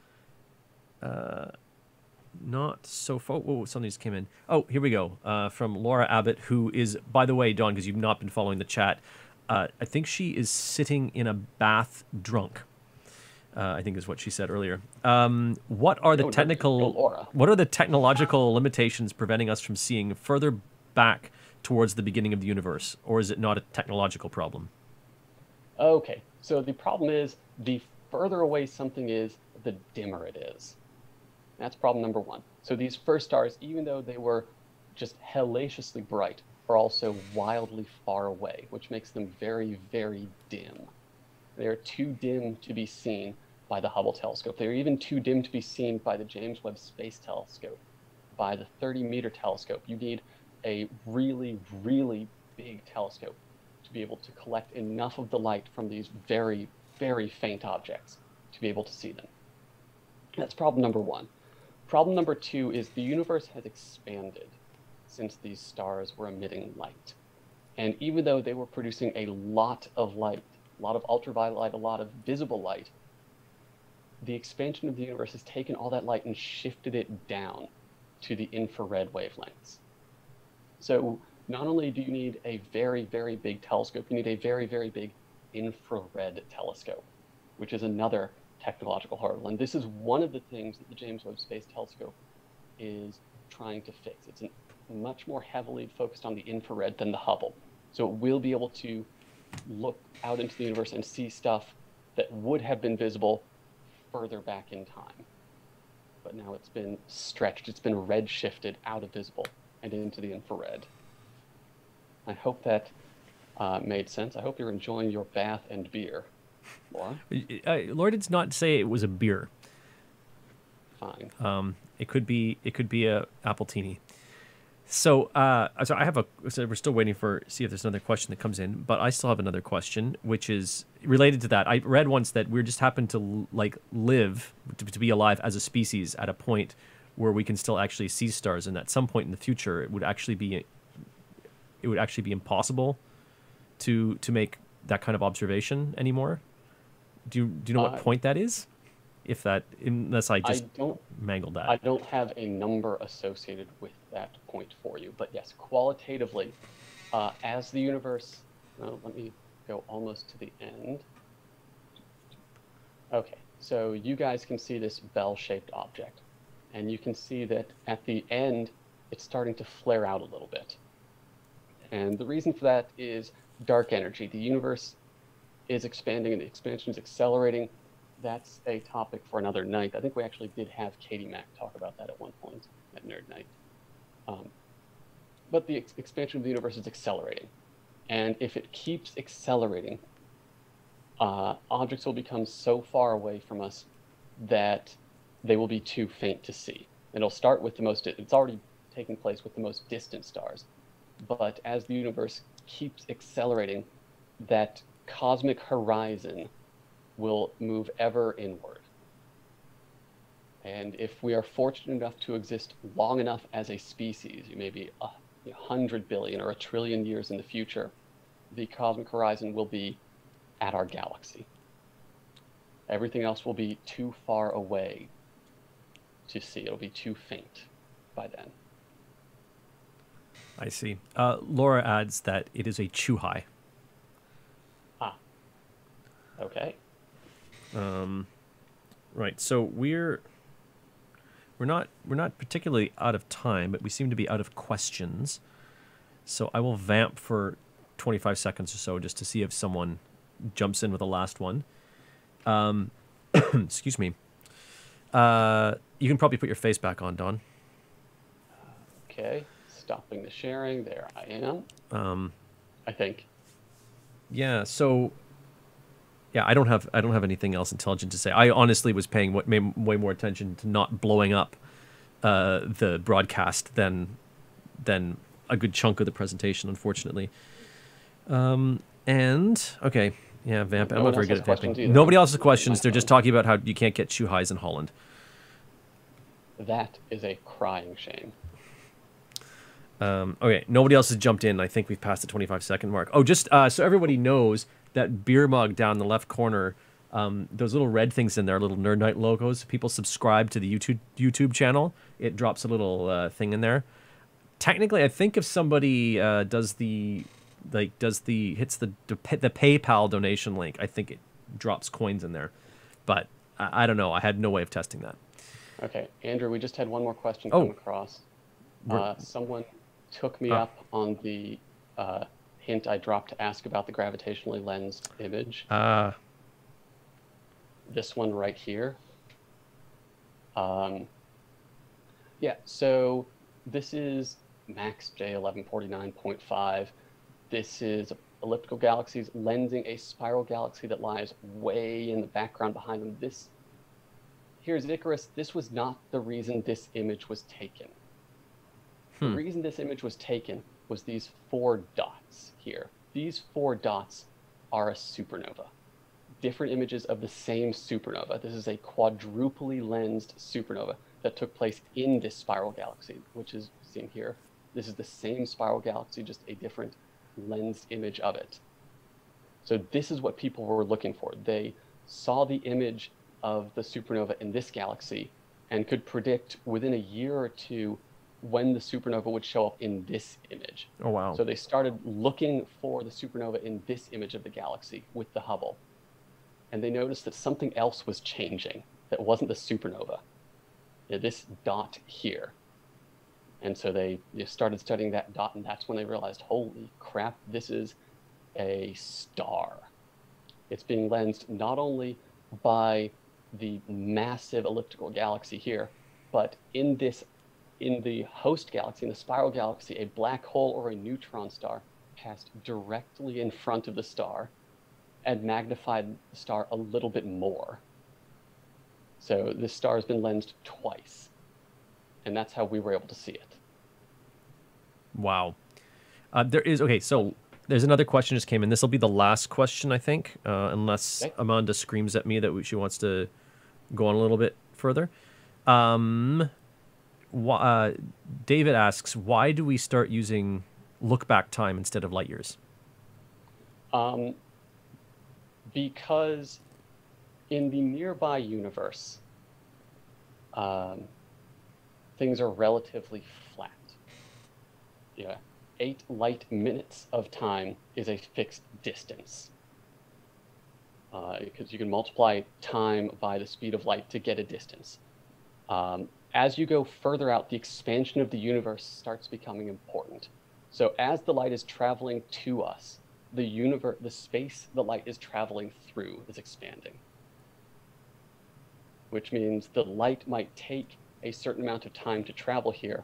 Not so far. Oh, something just came in. Oh, here we go. From Laura Abbott, who is, by the way, Dawn, because you've not been following the chat, I think she is sitting in a bath drunk. I think is what she said earlier. What are the technological limitations preventing us from seeing further back towards the beginning of the universe, or is it not a technological problem? Okay, so the problem is the further away something is, the dimmer it is. That's problem number one. So these first stars, even though they were just hellaciously bright, are also wildly far away, which makes them very, very dim. They are too dim to be seen by the Hubble telescope. They are even too dim to be seen by the James Webb Space Telescope, by the 30-meter telescope. You need a really, really big telescope to be able to collect enough of the light from these very, very faint objects to be able to see them. That's problem number one. Problem number two is the universe has expanded since these stars were emitting light. And even though they were producing a lot of light, a lot of ultraviolet light, a lot of visible light, the expansion of the universe has taken all that light and shifted it down to the infrared wavelengths. So not only do you need a very, very big telescope, you need a very, very big infrared telescope, which is another technological hurdle. And this is one of the things that the James Webb Space Telescope is trying to fix. It's much more heavily focused on the infrared than the Hubble. So it will be able to look out into the universe and see stuff that would have been visible further back in time. But now it's been stretched, it's been red-shifted out of visible and into the infrared. I hope that made sense. I hope you're enjoying your bath and beer, Laura. Laura did not say it was a beer. Fine. It could be a appletini. So we're still waiting see if there's another question that comes in, but I still have another question, which is related to that. I read once that we just happen to live to be alive as a species at a point where we can still actually see stars, and at some point in the future it would actually be impossible to make that kind of observation anymore. Do you know what point that is? Unless I just mangled that. I don't have a number associated with that point for you, but yes, qualitatively, as the universe, let me go almost to the end. Okay, so you guys can see this bell-shaped object, and you can see that at the end, it's starting to flare out a little bit. And the reason for that is dark energy. The universe is expanding, and the expansion is accelerating. That's a topic for another night. I think we actually did have Katie Mack talk about that at one point at Nerd Night. But the expansion of the universe is accelerating. And if it keeps accelerating, objects will become so far away from us that they will be too faint to see. It'll start with it's already taking place with the most distant stars. But as the universe keeps accelerating, that cosmic horizon will move ever inward. And if we are fortunate enough to exist long enough as a species, maybe 100 billion or 1 trillion years in the future, the cosmic horizon will be at our galaxy. Everything else will be too far away to see. It'll be too faint by then. I see. Laura adds that it is a Chuhai. Ah. Okay. Right. So we're not particularly out of time, but we seem to be out of questions. So I will vamp for 25 seconds or so just to see if someone jumps in with the last one. Excuse me. You can probably put your face back on, Don. Okay. Stopping the sharing. There I am. I think. Yeah. So. Yeah, I don't have anything else intelligent to say. I honestly was paying way more attention to not blowing up the broadcast than a good chunk of the presentation, unfortunately. And okay, yeah, vamp. I'm not very good at vamping. Nobody else has questions. They're just talking about how you can't get Chuhais in Holland. That is a crying shame. Okay, nobody else has jumped in. I think we've passed the 25-second mark. Oh, just so everybody knows, that beer mug down in the left corner, those little red things in there, little Nerd Night logos. People subscribe to the YouTube channel. It drops a little thing in there. Technically, I think if somebody hits the PayPal donation link, I think it drops coins in there. But I don't know. I had no way of testing that. Okay, Andrew, we just had one more question come across. Someone took me up on the hint I dropped to ask about the gravitationally lensed image. This one right here. Yeah, so this is Max J1149.5. This is elliptical galaxies lensing a spiral galaxy that lies way in the background behind them. Here's Icarus. This was not the reason this image was taken. The reason this image was taken was these 4 dots here. These 4 dots are a supernova. Different images of the same supernova. This is a quadruply lensed supernova that took place in this spiral galaxy, which is seen here. This is the same spiral galaxy, just a different lensed image of it. So this is what people were looking for. They saw the image of the supernova in this galaxy and could predict within a year or two when the supernova would show up in this image. Oh, wow. So they started looking for the supernova in this image of the galaxy with the Hubble. And they noticed that something else was changing that wasn't the supernova. This dot here. And so they started studying that dot, and that's when they realized, holy crap, this is a star. It's being lensed not only by the massive elliptical galaxy here, but in the host galaxy, in the spiral galaxy, a black hole or a neutron star passed directly in front of the star and magnified the star a little bit more. So this star has been lensed twice, and that's how we were able to see it. Wow. So there's another question just came in. This will be the last question, I think, unless Amanda screams at me that she wants to go on a little bit further. David asks, why do we start using look-back time instead of light years? Because in the nearby universe, things are relatively flat. Yeah, 8 light minutes of time is a fixed distance. Because you can multiply time by the speed of light to get a distance. As you go further out, the expansion of the universe starts becoming important. So as the light is traveling to us, the space the light is traveling through is expanding. Which means the light might take a certain amount of time to travel here,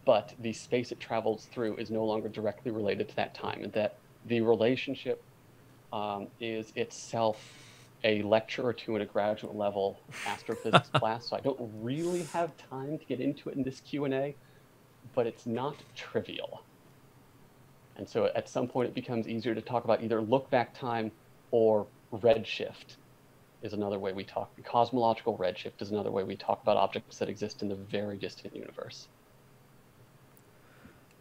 but the space it travels through is no longer directly related to that time, and that the relationship is itself a lecture or two in a graduate level astrophysics class, so I don't really have time to get into it in this Q&A, but it's not trivial. And so at some point it becomes easier to talk about either look-back time or redshift is another way we talk. Cosmological redshift is another way we talk about objects that exist in the very distant universe.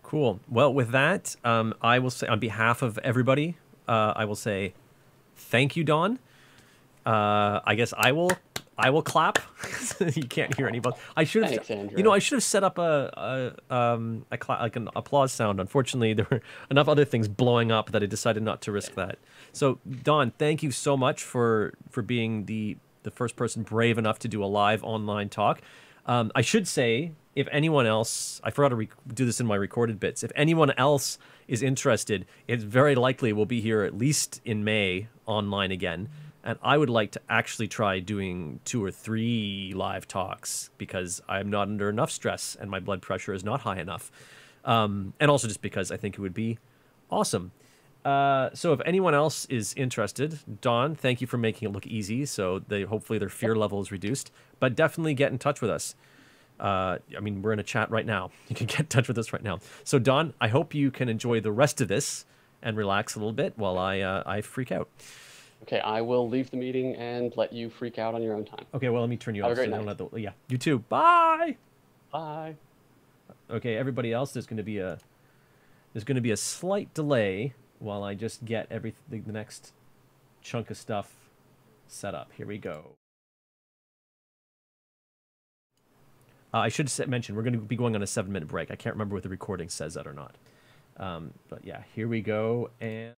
Cool. Well, with that, I will say on behalf of everybody, I will say thank you, Don. I guess I will clap. You can't hear anybody. I should have, Thanks, Andrew. you know, I should have set up like an applause sound. Unfortunately, there were enough other things blowing up that I decided not to risk that. So, Don, thank you so much for being the first person brave enough to do a live online talk. I should say, if anyone else, I forgot to do this in my recorded bits. If anyone else is interested, it's very likely we'll be here at least in May online again. And I would like to actually try doing 2 or 3 live talks because I'm not under enough stress and my blood pressure is not high enough. And also just because I think it would be awesome. So if anyone else is interested, Don, thank you for making it look easy. So hopefully their fear level is reduced. But definitely get in touch with us. I mean, we're in a chat right now. You can get in touch with us right now. So Don, I hope you can enjoy the rest of this and relax a little bit while I freak out. Okay, I will leave the meeting and let you freak out on your own time. Okay, well, let me turn you off. Have a great so night. Yeah, you too. Bye. Bye. Okay, everybody else, there's going to be a slight delay while I just get the next chunk of stuff set up. Here we go. I should mention we're going to be going on a 7-minute break. I can't remember what the recording says that or not. But yeah, here we go. And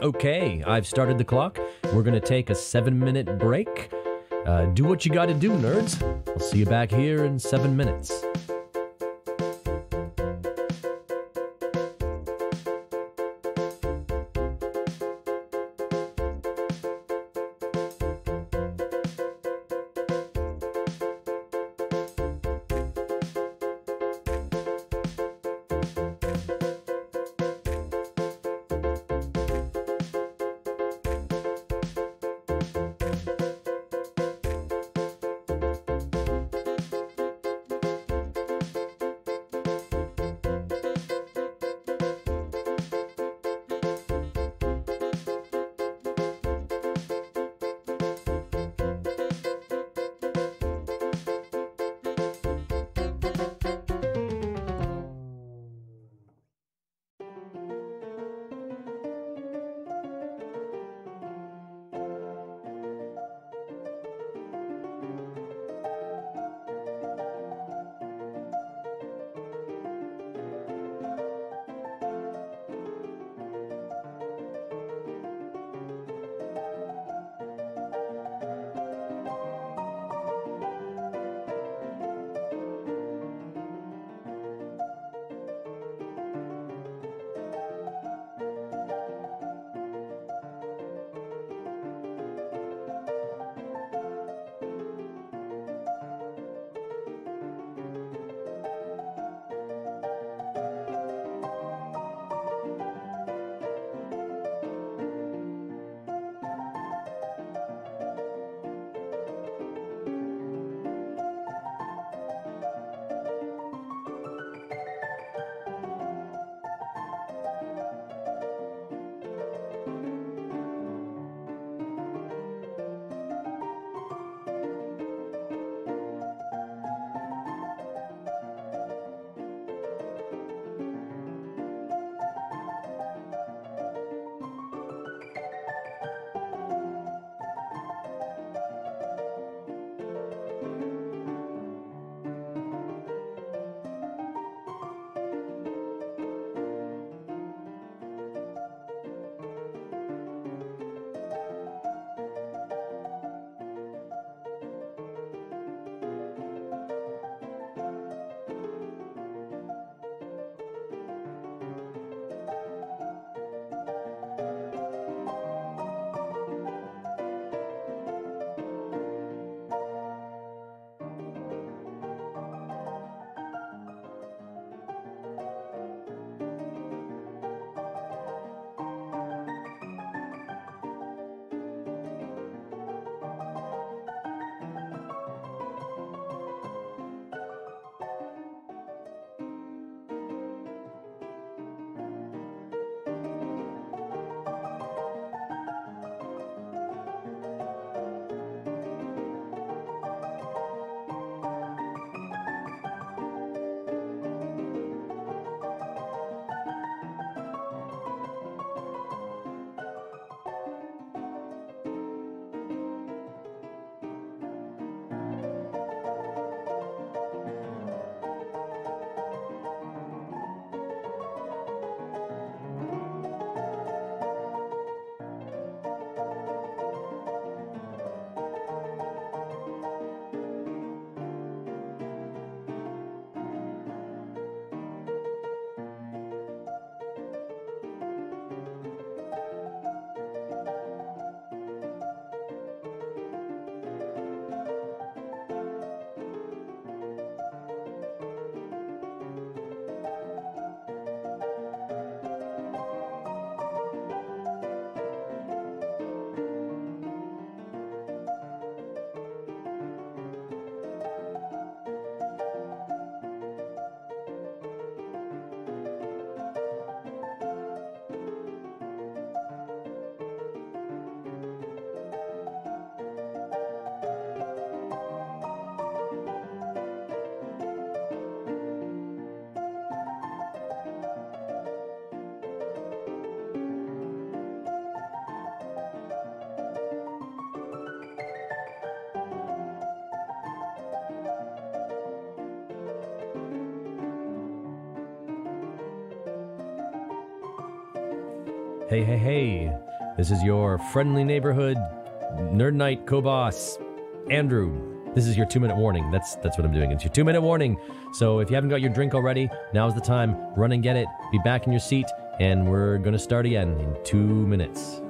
okay, I've started the clock. We're going to take a 7-minute break. Do what you got to do, nerds. I'll see you back here in 7 minutes. Hey, hey, hey. This is your friendly neighborhood Nerd Night co-boss, Andrew. This is your 2-minute warning. That's what I'm doing. It's your 2-minute warning. So if you haven't got your drink already, now's the time. Run and get it. Be back in your seat, and we're going to start again in 2 minutes.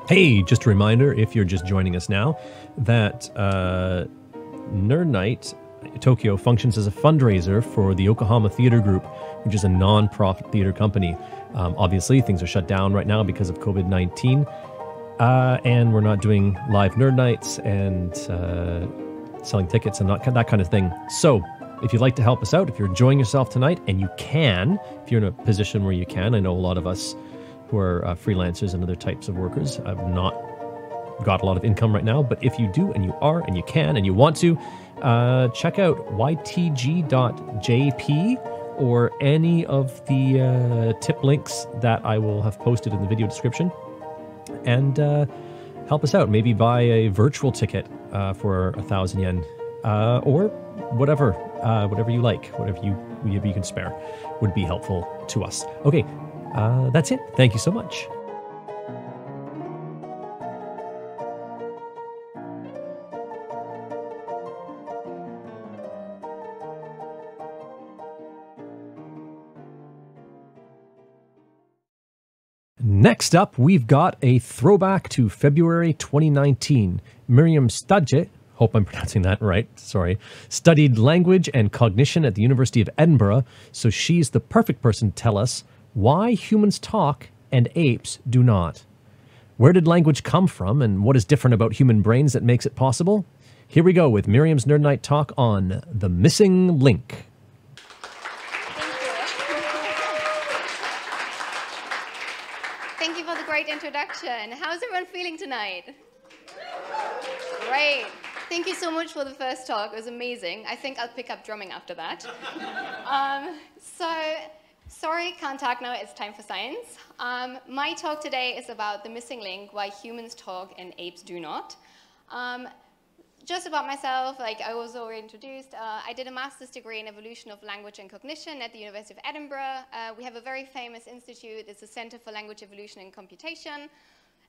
Hey, just a reminder, if you're just joining us now, that Nerd Night Tokyo functions as a fundraiser for the Yokohama Theater Group, which is a non-profit theater company. Obviously, things are shut down right now because of COVID-19, and we're not doing live Nerd Nights and selling tickets and that kind of thing. So, if you'd like to help us out, if you're enjoying yourself tonight, and you can, if you're in a position where you can, I know a lot of us who are freelancers and other types of workers have not got a lot of income right now, but if you do, and you are, and you can, and you want to, check out ytg.jp or any of the tip links that I will have posted in the video description, and help us out. Maybe buy a virtual ticket for 1,000 yen, or whatever you like, whatever you can spare would be helpful to us. Okay. That's it. Thank you so much. Next up, we've got a throwback to February 2019. Miriam Stadje, hope I'm pronouncing that right, sorry, studied language and cognition at the University of Edinburgh, so she's the perfect person to tell us why humans talk and apes do not. Where did language come from, and what is different about human brains that makes it possible? Here we go with Miriam's Nerd Night talk on The Missing Link. Thank you for the great introduction. How's everyone feeling tonight? Great. Thank you so much for the first talk. It was amazing. I think I'll pick up drumming after that. Sorry, can't talk now, it's time for science. My talk today is about the missing link, why humans talk and apes do not. Just about myself, like I was already introduced, I did a master's degree in evolution of language and cognition at the University of Edinburgh. We have a very famous institute, it's the Center for Language Evolution and Computation.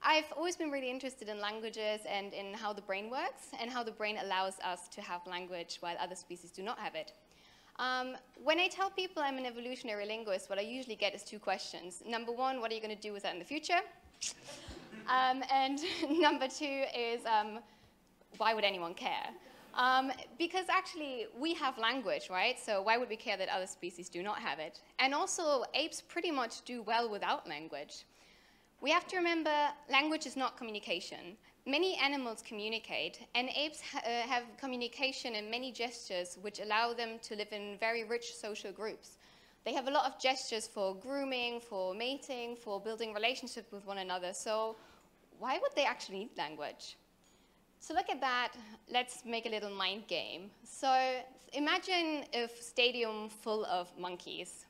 I've always been really interested in languages and in how the brain works and how the brain allows us to have language while other species do not have it. When I tell people I'm an evolutionary linguist, what I usually get is two questions. Number one, what are you going to do with that in the future? And number two is, why would anyone care? Because actually, we have language, right? So why would we care that other species do not have it? And also, apes pretty much do well without language. We have to remember, language is not communication. Many animals communicate, and apes have communication and many gestures which allow them to live in very rich social groups. They have a lot of gestures for grooming, for mating, for building relationships with one another. So why would they actually need language? So look at that. Let's make a little mind game. So imagine a stadium full of monkeys.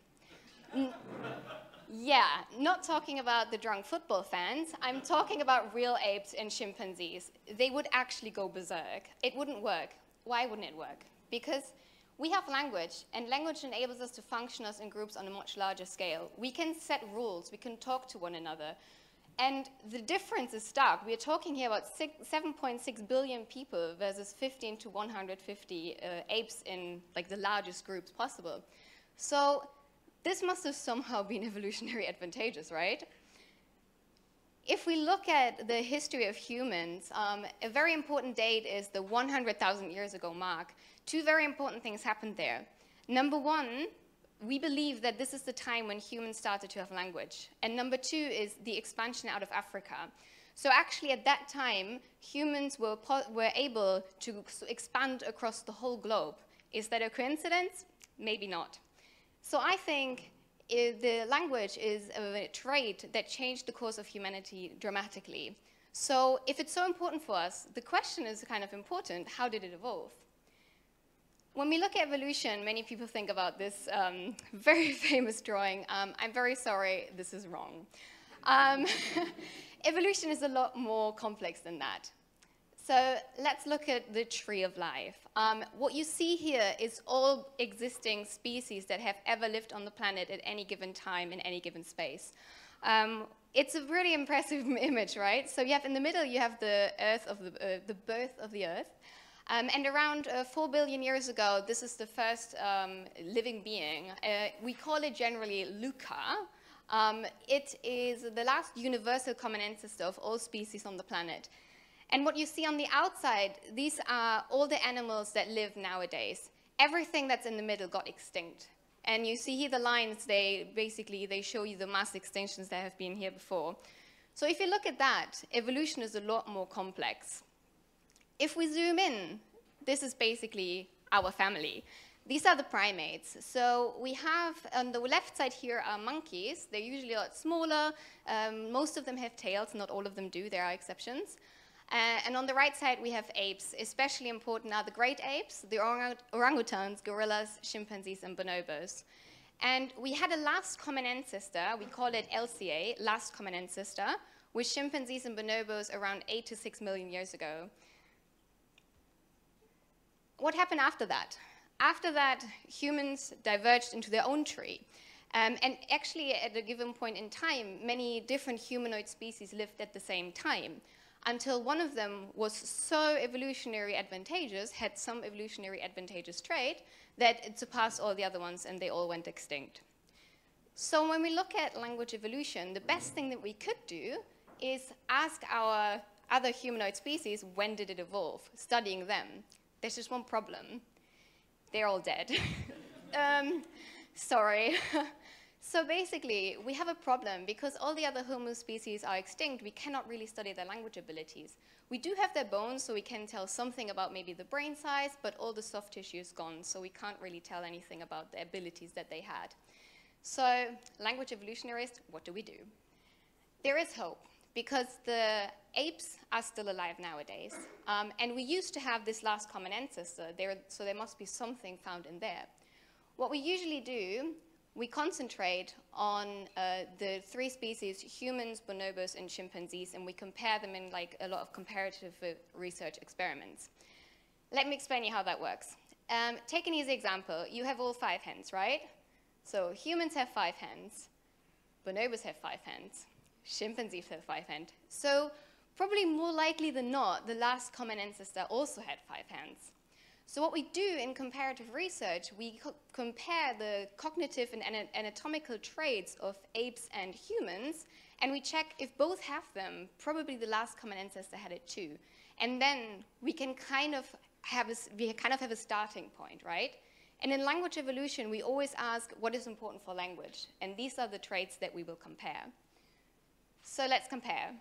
Yeah, not talking about the drunk football fans. I'm talking about real apes and chimpanzees. They would actually go berserk. It wouldn't work. Why wouldn't it work? Because we have language, and language enables us to function as in groups on a much larger scale. We can set rules. We can talk to one another. And the difference is stark. We are talking here about 7.6 billion people versus 15 to 150 apes in like the largest groups possible. So this must have somehow been evolutionary advantageous, right? If we look at the history of humans, a very important date is the 100,000 years ago mark. Two very important things happened there. Number one, we believe that this is the time when humans started to have language. And number two is the expansion out of Africa. So actually at that time, humans were able to expand across the whole globe. Is that a coincidence? Maybe not. So I think the language is a trait that changed the course of humanity dramatically. So if it's so important for us, the question is kind of important: how did it evolve? When we look at evolution, many people think about this very famous drawing. I'm very sorry, this is wrong. Evolution is a lot more complex than that. So let's look at the tree of life. What you see here is all existing species that have ever lived on the planet at any given time in any given space. It's a really impressive image, right? So you have in the middle, you have the Earth of the birth of the Earth. And around 4 billion years ago, this is the first living being. We call it generally Luca. It is the last universal common ancestor of all species on the planet. And what you see on the outside, these are all the animals that live nowadays. Everything that's in the middle got extinct. And you see here the lines, they show you the mass extinctions that have been here before. So if you look at that, evolution is a lot more complex. If we zoom in, this is basically our family. These are the primates. So we have, on the left side here are monkeys. They're usually a lot smaller. Most of them have tails, not all of them do, there are exceptions. And on the right side, we have apes. Especially important are the great apes, the orangutans, gorillas, chimpanzees, and bonobos. And we had a last common ancestor, we call it LCA, last common ancestor, with chimpanzees and bonobos around 8 to 6 million years ago. What happened after that? After that, humans diverged into their own tree. And actually, at a given point in time, many different humanoid species lived at the same time, until one of them was so evolutionary advantageous, had some evolutionary advantageous trait, that it surpassed all the other ones and they all went extinct. So when we look at language evolution, the best thing that we could do is ask our other humanoid species, when did it evolve, studying them. There's just one problem. They're all dead. Sorry. So basically, we have a problem because all the other Homo species are extinct. We cannot really study their language abilities. We do have their bones, so we can tell something about maybe the brain size, but all the soft tissue is gone, so we can't really tell anything about the abilities that they had. So language evolutionists, what do we do? There is hope, because the apes are still alive nowadays. And we used to have this last common ancestor, so there must be something found in there. What we usually do, we concentrate on the 3 species, humans, bonobos, and chimpanzees, and we compare them in like a lot of comparative research experiments. Let me explain you how that works. Take an easy example. You have all 5 hands, right? So humans have 5 hands, bonobos have 5 hands, chimpanzees have 5 hands. So probably more likely than not, the last common ancestor also had 5 hands. So what we do in comparative research, we compare the cognitive and anatomical traits of apes and humans, and we check if both have them, probably the last common ancestor had it too. And then we can kind of have a starting point, right? And in language evolution, we always ask what is important for language, and these are the traits that we will compare. So let's compare.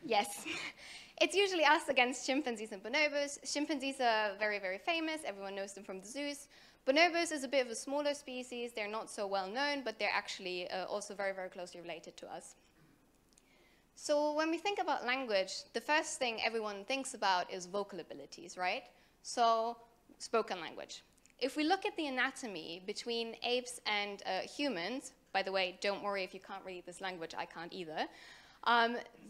Yes. It's usually us against chimpanzees and bonobos. Chimpanzees are very, very famous. Everyone knows them from the zoos. Bonobos is a bit of a smaller species. They're not so well known, but they're actually also very, very closely related to us. So when we think about language, the first thing everyone thinks about is vocal abilities, right? So spoken language. If we look at the anatomy between apes and humans, by the way, don't worry if you can't read this language, I can't either.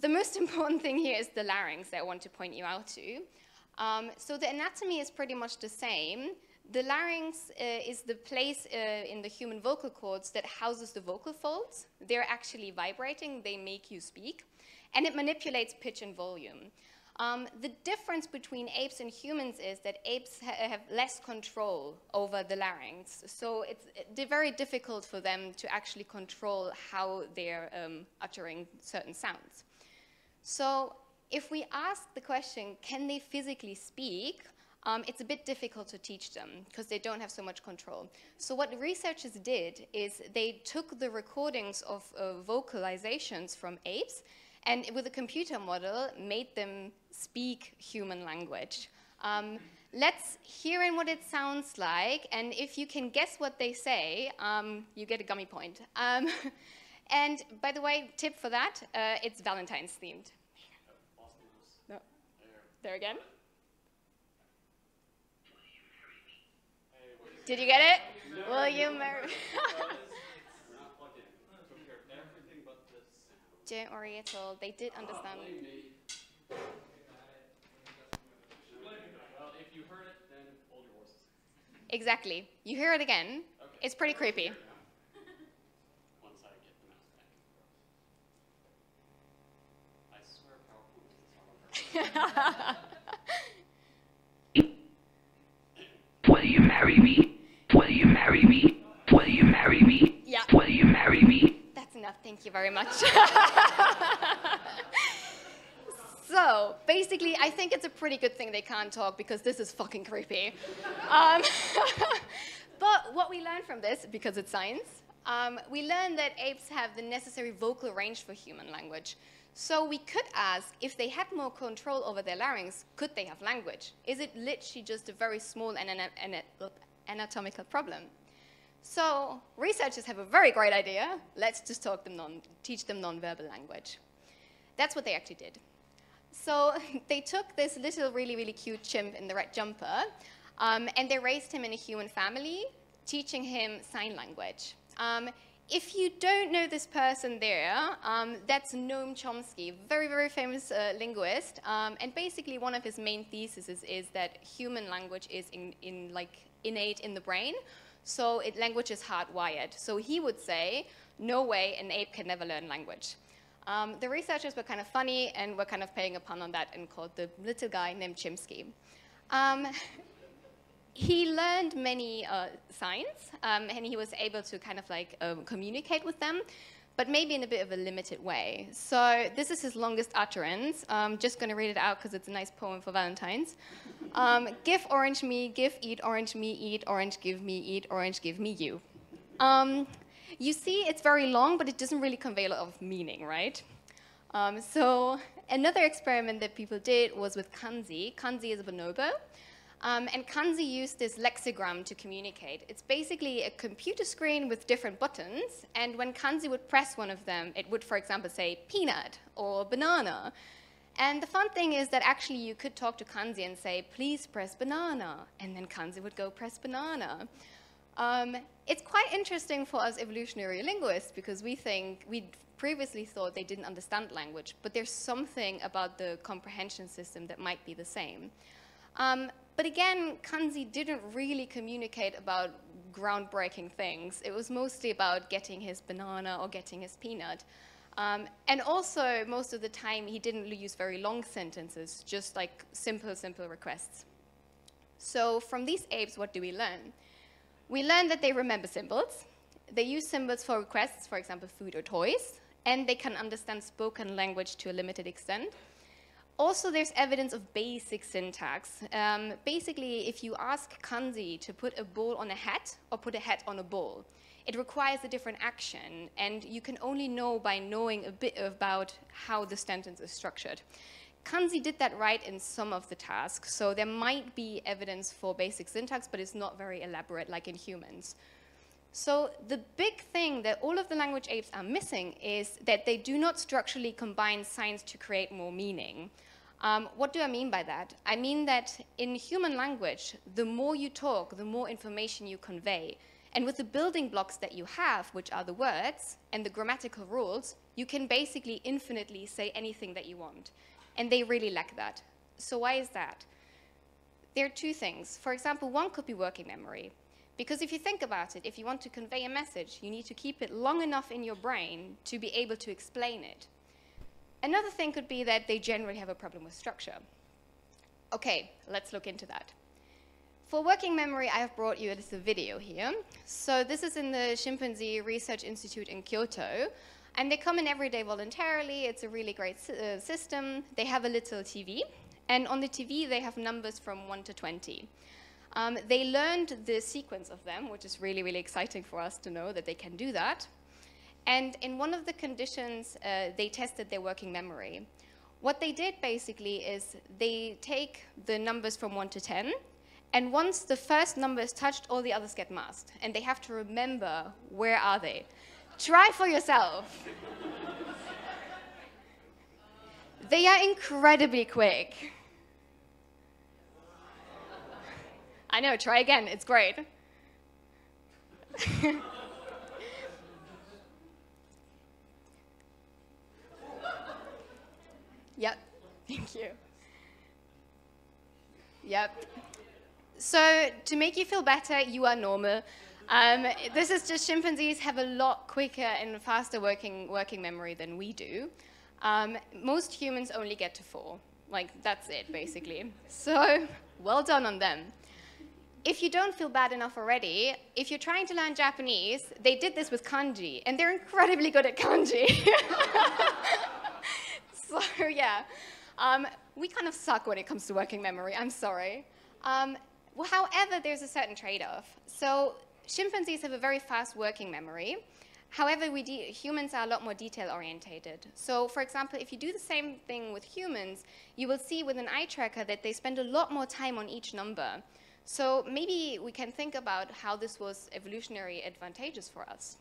The most important thing here is the larynx that I want to point you out to. So the anatomy is pretty much the same. The larynx is the place in the human vocal cords that houses the vocal folds. They're actually vibrating, they make you speak, and it manipulates pitch and volume. The difference between apes and humans is that apes have less control over the larynx, so it's very difficult for them to actually control how they're uttering certain sounds. So if we ask the question, can they physically speak, it's a bit difficult to teach them because they don't have so much control. So what the researchers did is they took the recordings of vocalizations from apes and with a computer model, made them speak human language. Let's hear in what it sounds like, and if you can guess what they say, you get a gummy point. And by the way, tip for that, it's Valentine's themed. No. There again. Did you get it? No, will you marry me? Don't worry at all. They did understand. Well, if you heard it, then hold your horses. Exactly. You hear it again. Okay. It's pretty creepy. Once I get the mouse back. I swear PowerPoint is not. Will you marry me? Will you marry me? Will you marry me? Yeah. Will you marry me? That's enough. Thank you very much. So basically, I think it's a pretty good thing they can't talk because this is fucking creepy. But what we learned from this, because it's science, we learned that apes have the necessary vocal range for human language. So we could ask, if they had more control over their larynx, could they have language? Is it literally just a very small anatomical problem? So researchers have a very great idea. Let's just teach them nonverbal language. That's what they actually did. So they took this little really, really cute chimp in the red jumper, and they raised him in a human family, teaching him sign language. If you don't know this person there, that's Noam Chomsky, very, very famous linguist. And basically, one of his main theses is that human language is innate in the brain. So language is hardwired. So he would say, no way, an ape can never learn language. The researchers were kind of funny and were kind of playing a pun on that and called the little guy named Chimsky. He learned many signs, and he was able to kind of communicate with them, but maybe in a bit of a limited way. So this is his longest utterance. I'm just going to read it out because it's a nice poem for Valentine's. Give orange me, eat orange me, eat orange, give me, eat orange, give me you. You see, it's very long, but it doesn't really convey a lot of meaning, right? So another experiment that people did was with kanji. Kanji is a bonobo. And kanji used this lexigram to communicate. It's basically a computer screen with different buttons, and when kanji would press one of them, it would, for example, say peanut or banana. And the fun thing is that actually you could talk to kanji and say, please press banana, and then kanji would go press banana. It's quite interesting for us evolutionary linguists because we previously thought they didn't understand language, but there's something about the comprehension system that might be the same. But again, kanji didn't really communicate about groundbreaking things. It was mostly about getting his banana or getting his peanut. And also, most of the time, he didn't use very long sentences, just like simple requests. So from these apes, what do we learn? We learn that they remember symbols. They use symbols for requests, for example, food or toys, and they can understand spoken language to a limited extent. Also, there's evidence of basic syntax. Basically, if you ask kanji to put a ball on a hat or put a hat on a ball, it requires a different action, and you can only know by knowing a bit about how the sentence is structured. Kanji did that right in some of the tasks, so there might be evidence for basic syntax, but it's not very elaborate like in humans. So the big thing that all of the language apes are missing is that they do not structurally combine signs to create more meaning. What do I mean by that? I mean that in human language, the more you talk, the more information you convey. And with the building blocks that you have, which are the words and the grammatical rules, you can basically infinitely say anything that you want. And they really lack that. So why is that? There are two things. For example, one could be working memory. Because if you think about it, if you want to convey a message, you need to keep it long enough in your brain to be able to explain it. Another thing could be that they generally have a problem with structure. Okay, let's look into that. For working memory, I have brought you a little video here. So this is in the Chimpanzee Research Institute in Kyoto. And they come in every day voluntarily. It's a really great system. They have a little TV. And on the TV, they have numbers from 1 to 20. They learned the sequence of them, which is really, really exciting for us to know that they can do that. And in one of the conditions, they tested their working memory. What they did basically is they take the numbers from 1 to 10, and once the first number is touched, all the others get masked. And they have to remember, where are they? Try for yourself. They are incredibly quick. I know, try again, it's great. Yep, thank you. Yep. So to make you feel better, you are normal. This is just chimpanzees have a lot quicker and faster working memory than we do. Most humans only get to 4. Like, that's it, basically. So, well done on them. If you don't feel bad enough already, if you're trying to learn Japanese, they did this with kanji, and they're incredibly good at kanji. So, yeah. We kind of suck when it comes to working memory, I'm sorry. Well, however, there's a certain trade-off. So, chimpanzees have a very fast working memory. However, humans are a lot more detail-orientated. So, for example, if you do the same thing with humans, you will see with an eye tracker that they spend a lot more time on each number. So maybe we can think about how this was evolutionary advantageous for us.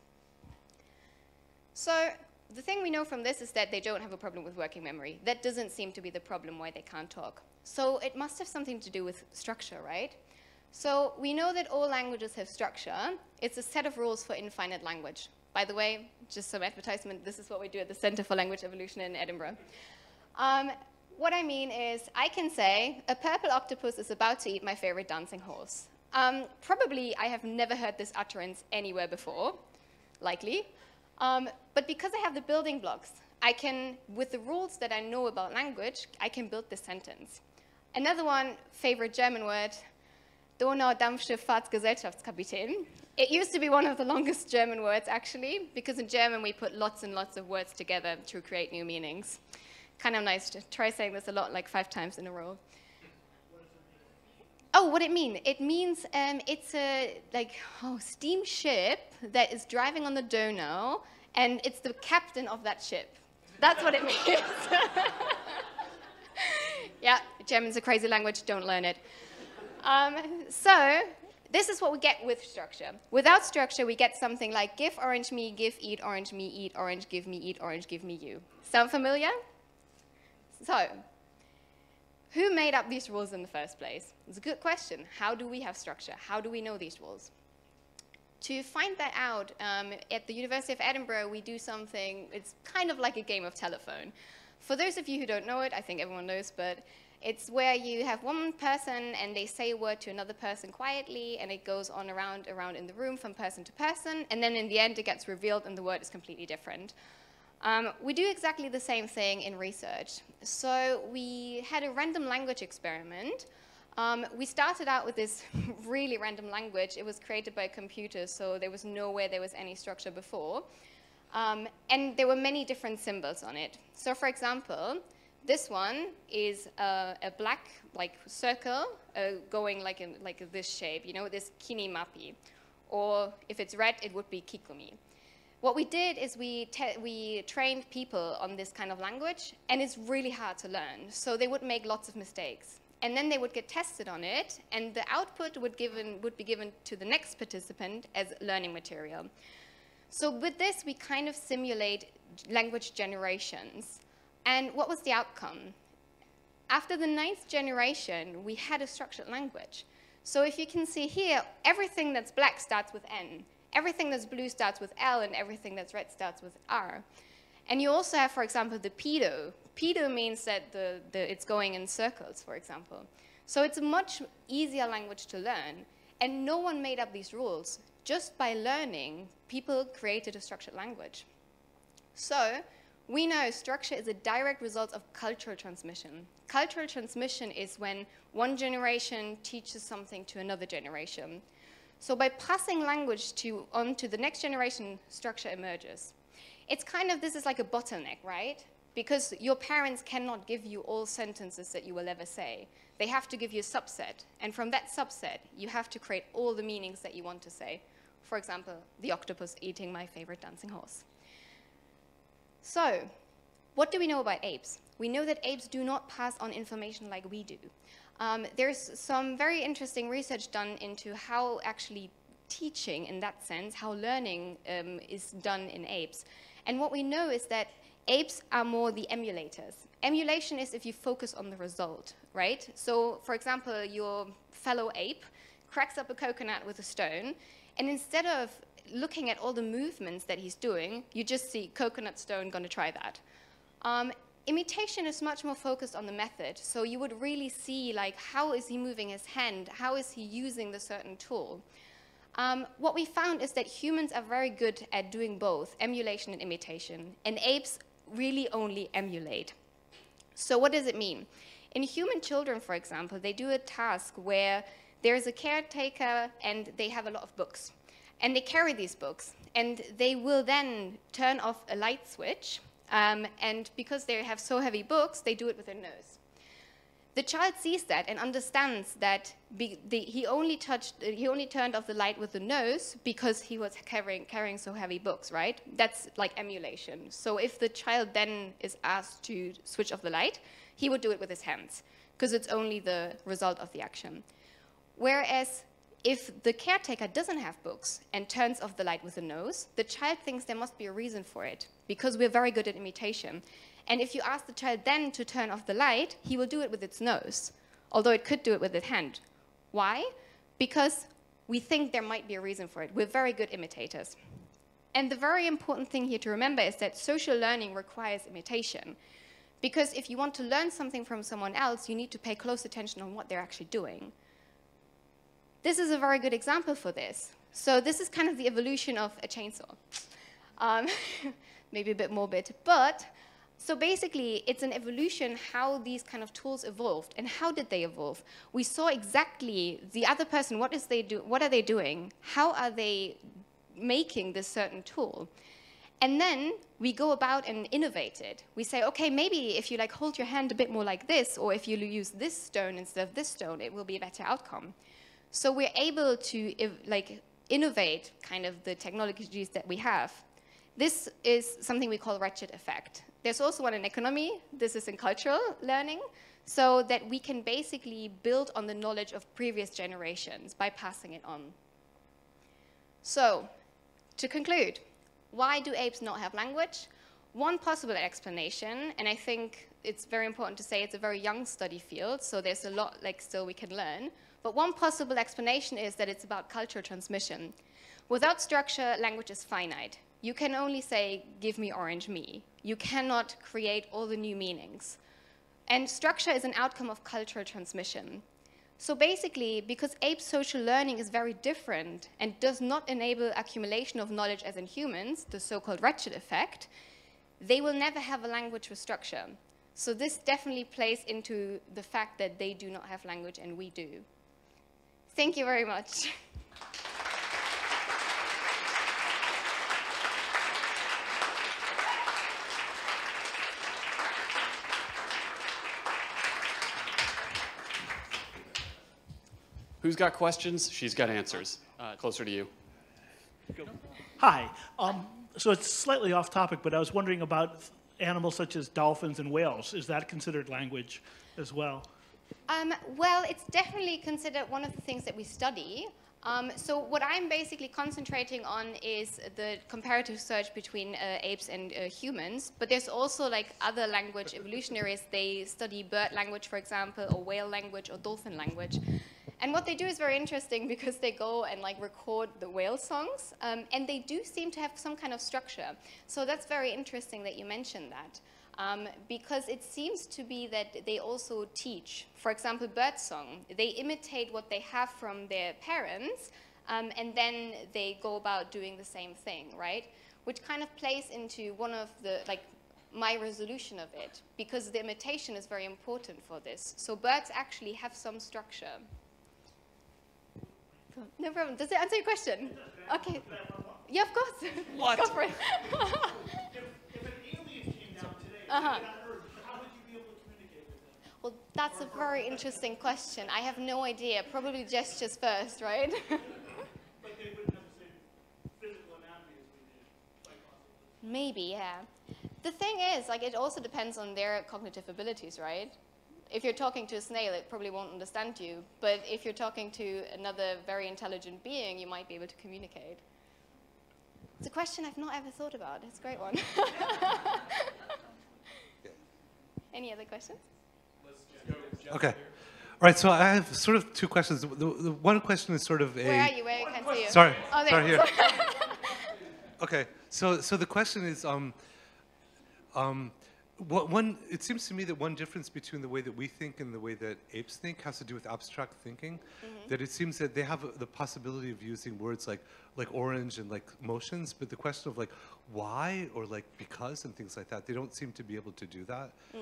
So the thing we know from this is that they don't have a problem with working memory. That doesn't seem to be the problem why they can't talk. So it must have something to do with structure, right? So we know that all languages have structure. It's a set of rules for infinite language. By the way, just some advertisement, this is what we do at the Center for Language Evolution in Edinburgh. What I mean is, I can say, a purple octopus is about to eat my favorite dancing horse. Probably I have never heard this utterance anywhere before, likely. But because I have the building blocks, I can, with the rules that I know about language, I can build this sentence. Another one, favorite German word, Donaudampfschifffahrtsgesellschaftskapitän. It used to be one of the longest German words, actually, because in German we put lots and lots of words together to create new meanings. Kind of nice to try saying this a lot, like 5 times in a row. Oh, what it mean? It means it's a steamship that is driving on the Donau, and it's the captain of that ship. That's what it means. Yeah, German's a crazy language, don't learn it. So this is what we get with structure. Without structure, we get something like give orange me, give eat orange me, eat orange, give me, eat orange, give me you. Sound familiar? So, who made up these rules in the first place? It's a good question. How do we have structure? How do we know these rules? To find that out, at the University of Edinburgh, we do something, it's kind of like a game of telephone. For those of you who don't know it, I think everyone knows, but it's where you have one person and they say a word to another person quietly, and it goes on around in the room from person to person, and then in the end it gets revealed and the word is completely different. We do exactly the same thing in research. So we had a random language experiment. We started out with this really random language. It was created by a computer, so there was nowhere there was any structure before. And there were many different symbols on it. So for example, this one is a black circle going like this shape, you know, this kinimapi. Or if it's red, it would be kikumi. What we did is we trained people on this kind of language, and it's really hard to learn. So they would make lots of mistakes. And then they would get tested on it, and the output would be given to the next participant as learning material. So with this, we kind of simulate language generations. And what was the outcome? After the 9th generation, we had a structured language. So if you can see here, everything that's black starts with N. Everything that's blue starts with L, and everything that's red starts with R. And you also have, for example, the pedo. Pedo means that it's going in circles, for example. So it's a much easier language to learn. And no one made up these rules. Just by learning, people created a structured language. So we know structure is a direct result of cultural transmission. Cultural transmission is when one generation teaches something to another generation. So by passing language on to the next generation, structure emerges. It's kind of, this is like a bottleneck, right? Because your parents cannot give you all sentences that you will ever say. They have to give you a subset. And from that subset, you have to create all the meanings that you want to say. For example, the octopus eating my favorite dancing horse. So, what do we know about apes? We know that apes do not pass on information like we do. There's some very interesting research done into how actually teaching, in that sense, how learning is done in apes. And what we know is that apes are more the emulators. Emulation is if you focus on the result, right? So, for example, your fellow ape cracks up a coconut with a stone, and instead of looking at all the movements that he's doing, you just see coconut stone, gonna try that. Imitation is much more focused on the method. So you would really see, like, how is he moving his hand? How is he using the certain tool? What we found is that humans are very good at doing both, emulation and imitation, and apes really only emulate. So what does it mean? In human children, for example, they do a task where there's a caretaker and they have a lot of books. And they carry these books, and they will then turn off a light switch, and because they have so heavy books, they do it with their nose. The child sees that and understands that he only turned off the light with the nose because he was carrying so heavy books, right? That's like emulation. So if the child then is asked to switch off the light, he would do it with his hands because it's only the result of the action. Whereas if the caretaker doesn't have books and turns off the light with the nose, the child thinks there must be a reason for it because we're very good at imitation. And if you ask the child then to turn off the light, he will do it with its nose, although it could do it with its hand. Why? Because we think there might be a reason for it. We're very good imitators. And the very important thing here to remember is that social learning requires imitation. Because if you want to learn something from someone else, you need to pay close attention on what they're actually doing. This is a very good example for this. So this is kind of the evolution of a chainsaw. Maybe a bit morbid, but so basically it's an evolution how these kind of tools evolved. And how did they evolve? We saw exactly the other person, what are they doing? How are they making this certain tool? And then we go about and innovate it. We say, okay, maybe if you like hold your hand a bit more like this, or if you use this stone instead of this stone, it will be a better outcome. So we're able to innovate kind of the technologies that we have. This is something we call ratchet effect. There's also one in economy. This is in cultural learning, so that we can basically build on the knowledge of previous generations by passing it on. So, to conclude, why do apes not have language? One possible explanation, and I think it's very important to say it's a very young study field, so there's a lot still we can learn. But one possible explanation is that it's about cultural transmission. Without structure, language is finite. You can only say, give me orange me. You cannot create all the new meanings. And structure is an outcome of cultural transmission. So basically, because ape social learning is very different and does not enable accumulation of knowledge as in humans, the so-called ratchet effect, they will never have a language with structure. So this definitely plays into the fact that they do not have language and we do. Thank you very much. Who's got questions? She's got answers. Closer to you. Hi. So it's slightly off topic, but I was wondering about animals such as dolphins and whales. Is that considered language as well? Well, it's definitely considered one of the things that we study. So what I'm basically concentrating on is the comparative search between apes and humans, but there's also other language evolutionaries. They study bird language, for example, or whale language or dolphin language. And what they do is very interesting because they go and record the whale songs, and they do seem to have some kind of structure. So that's very interesting that you mentioned that. Because it seems to be that they also teach. For example, birdsong. They imitate what they have from their parents, and then they go about doing the same thing, right? Which kind of plays into one of the, my resolution of it, because the imitation is very important for this. So birds actually have some structure. No problem. Does it answer your question? Okay. Yeah, of course. What? Go for it. If an alien came down today, how would you be able to communicate with them? Well, that's a very interesting question. I have no idea. Probably gestures first, right? But they wouldn't have the same physical anatomy as we do. Maybe, yeah. The thing is, like, it also depends on their cognitive abilities, right? If you're talking to a snail, it probably won't understand you. But if you're talking to another very intelligent being, you might be able to communicate. It's a question I've not ever thought about. It's a great one. Any other questions? Okay. All right, so I have sort of two questions. The one question is sort of a... Where are you? Where I can't see you? Sorry. Oh, there. Sorry, here. Okay, so the question is, it seems to me that one difference between the way that we think and the way that apes think has to do with abstract thinking. Mm-hmm. That it seems that they have the possibility of using words like orange and like motions, but the question of like why or like because and things like that, they don't seem to be able to do that. Mm.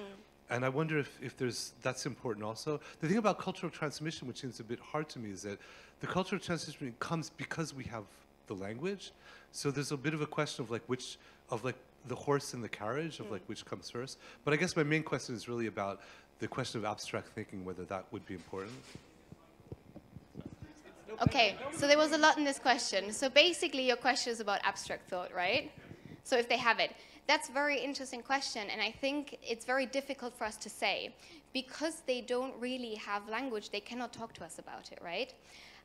And I wonder if that's important also. The thing about cultural transmission, which seems a bit hard to me, is that the cultural transmission comes because we have the language. So there's a bit of a question of like the horse and the carriage, of like which comes first. But I guess my main question is really about the question of abstract thinking, whether that would be important. Okay, so there was a lot in this question. So basically your question is about abstract thought, right? So if they have it. That's a very interesting question, and I think it's very difficult for us to say. Because they don't really have language, they cannot talk to us about it, right?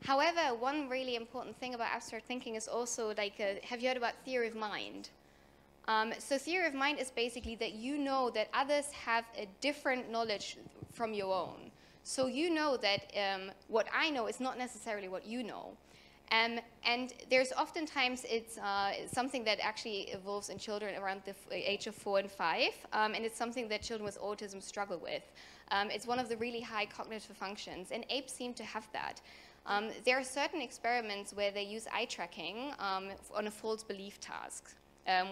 However, one really important thing about abstract thinking is also, like, have you heard about theory of mind? So theory of mind is basically that you know that others have a different knowledge from your own. So you know that what I know is not necessarily what you know. And there's oftentimes, it's something that actually evolves in children around the age of 4 and 5, and it's something that children with autism struggle with. It's one of the really high cognitive functions, and apes seem to have that. There are certain experiments where they use eye tracking on a false belief task,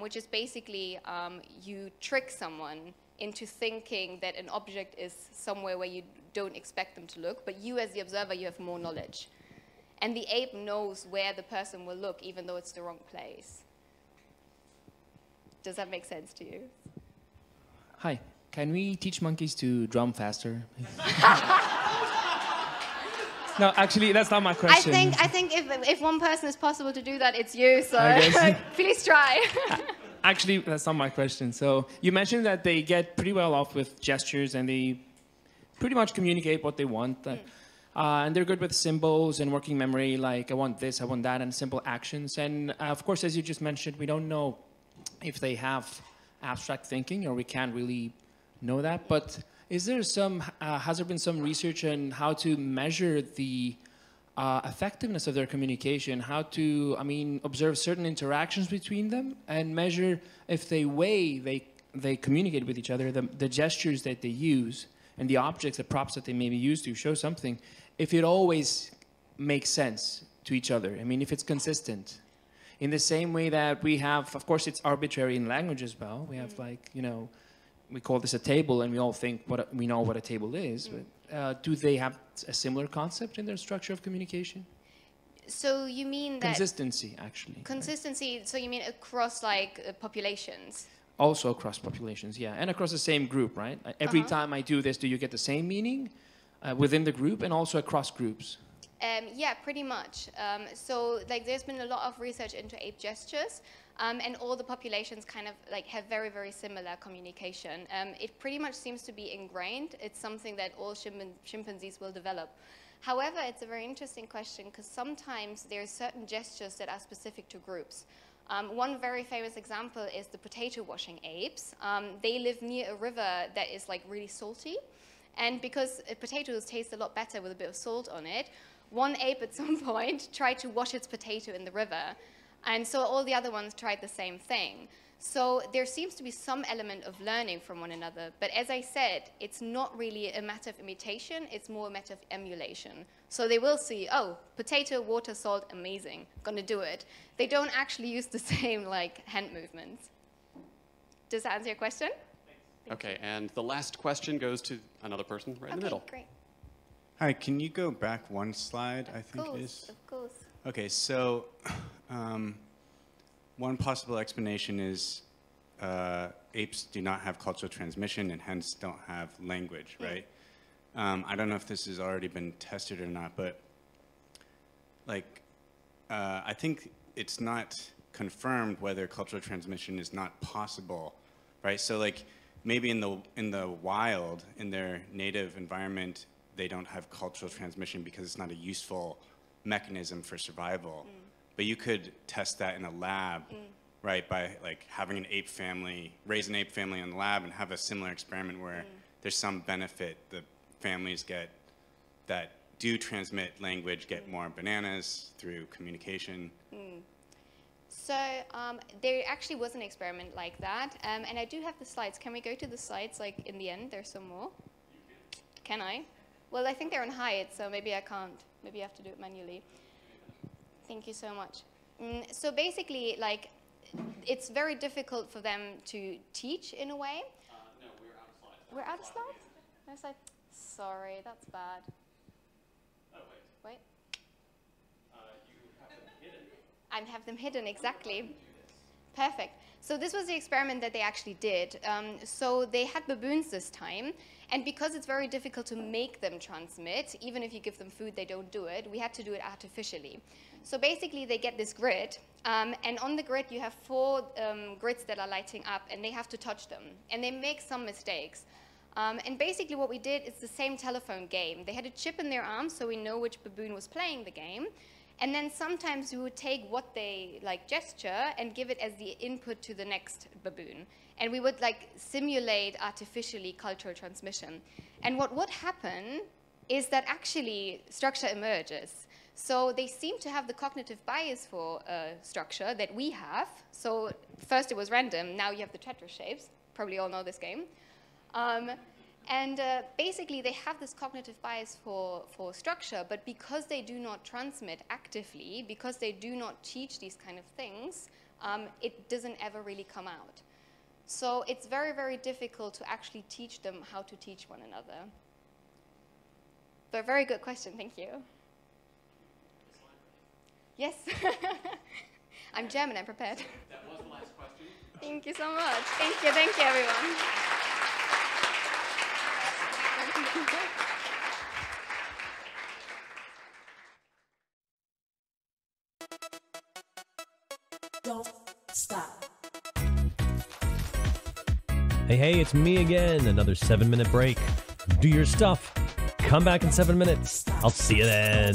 which is basically you trick someone into thinking that an object is somewhere where you don't expect them to look, but you as the observer, you have more knowledge. And the ape knows where the person will look, even though it's the wrong place. Does that make sense to you? Hi. Can we teach monkeys to drum faster? No, actually, that's not my question. I think if one person is possible to do that, it's you. So please try. Actually, that's not my question. So you mentioned that they get pretty well off with gestures, and they pretty much communicate what they want. And they're good with symbols and working memory, like I want this, I want that, and simple actions. And of course, as you just mentioned, we don't know if they have abstract thinking, or we can't really know that. But is there has there been some research on how to measure the effectiveness of their communication, how to, observe certain interactions between them and measure if they communicate with each other, the gestures that they use and the objects, the props that they maybe use to show something, if it always makes sense to each other. If it's consistent. In the same way that we have, of course, it's arbitrary in language as well. We have we call this a table, and we all think we know what a table is. But do they have a similar concept in their structure of communication? So you mean that... Consistency, actually. Consistency, right? So you mean across, populations? Also across populations, yeah. And across the same group, right? Every time I do this, do you get the same meaning within the group and also across groups? Yeah, pretty much. So there's been a lot of research into ape gestures, and all the populations kind of have very, very similar communication. It pretty much seems to be ingrained. It's something that all chimpanzees will develop. However, it's a very interesting question because sometimes there are certain gestures that are specific to groups. One very famous example is the potato washing apes. They live near a river that is really salty. And because potatoes taste a lot better with a bit of salt on it, one ape at some point tried to wash its potato in the river. And so all the other ones tried the same thing. So there seems to be some element of learning from one another. But as I said, it's not really a matter of imitation. It's more a matter of emulation. So they will see, oh, potato, water, salt, amazing, gonna do it. They don't actually use the same hand movements. Does that answer your question? Okay, and the last question goes to another person right in the middle. Great. Hi, can you go back one slide, I think it is? Of course. Okay, so one possible explanation is apes do not have cultural transmission and hence don't have language, right? I don't know if this has already been tested or not, but I think it's not confirmed whether cultural transmission is not possible right? So like maybe in the wild, in their native environment, they don't have cultural transmission because it's not a useful mechanism for survival. But you could test that in a lab, right? By like having an ape family, raise an ape family in the lab and have a similar experiment where there's some benefit the families get that do transmit language, get more bananas through communication. So there actually was an experiment like that, and I do have the slides. Can we go to the slides, like, in the end? There's some more. Can I? Well, I think they're on height, so maybe I can't. Maybe I have to do it manually. Thank you so much. So basically, like, it's very difficult for them to teach in a way. No, we're out of slides. We're out of slides? No slide. Sorry, that's bad. Oh, wait. Wait. You have them hidden. I have them hidden, exactly. Perfect. So this was the experiment that they actually did. So they had baboons this time, and because it's very difficult to make them transmit, even if you give them food, they don't do it, we had to do it artificially. So basically, they get this grid, and on the grid, you have 4 grids that are lighting up, and they have to touch them. And they make some mistakes. And basically, what we did is the same telephone game. They had a chip in their arm, so we know which baboon was playing the game. And then sometimes we would take what they gesture and give it as the input to the next baboon. And we would simulate artificially cultural transmission. And what would happen is that actually structure emerges. So they seem to have the cognitive bias for structure that we have. So first it was random, now you have the tetra shapes. Probably all know this game. And basically, they have this cognitive bias for structure, but because they do not transmit actively, because they do not teach these kind of things, it doesn't ever really come out. So it's very, very difficult to actually teach them how to teach one another. But very good question, thank you. Yes. I'm German, I'm prepared. That was the last question. Thank you so much. Thank you, everyone. Don't stop. Hey, it's me again. Another 7-minute break. Do your stuff. Come back in 7 minutes. I'll see you then.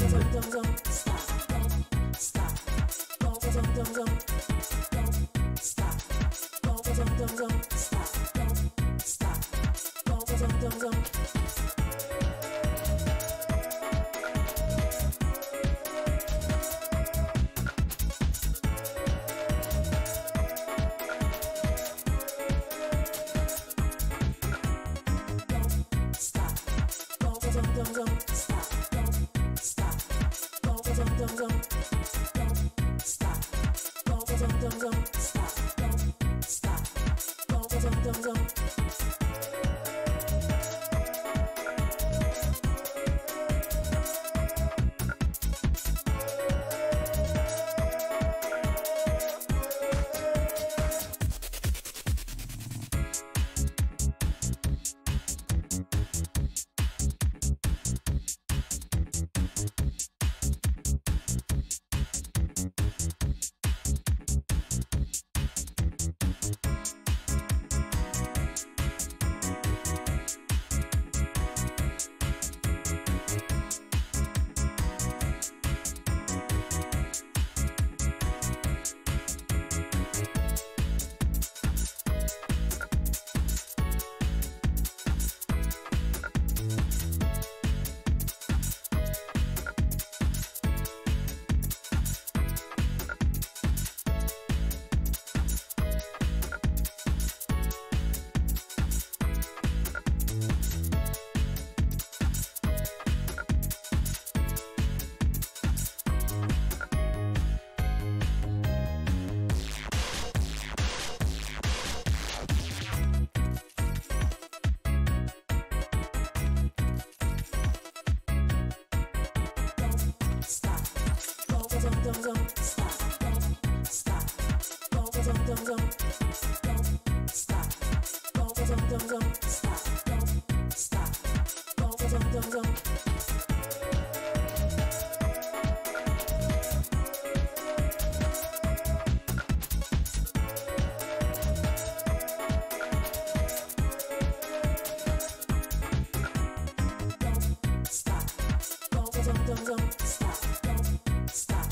Don't stop. Don't stop. Don't stop.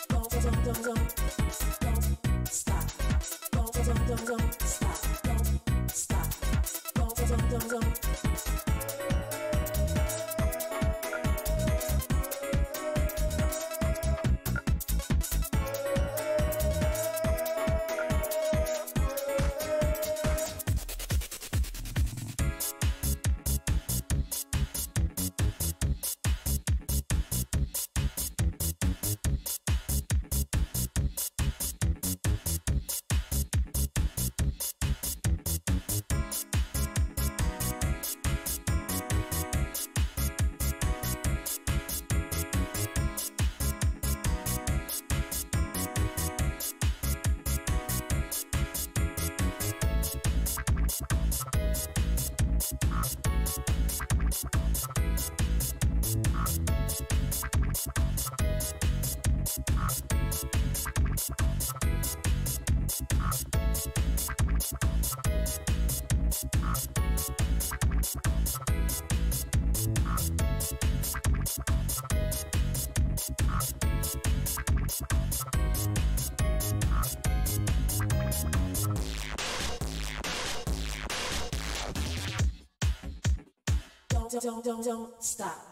Don't stop. Don't stop. Don't. Don't stop.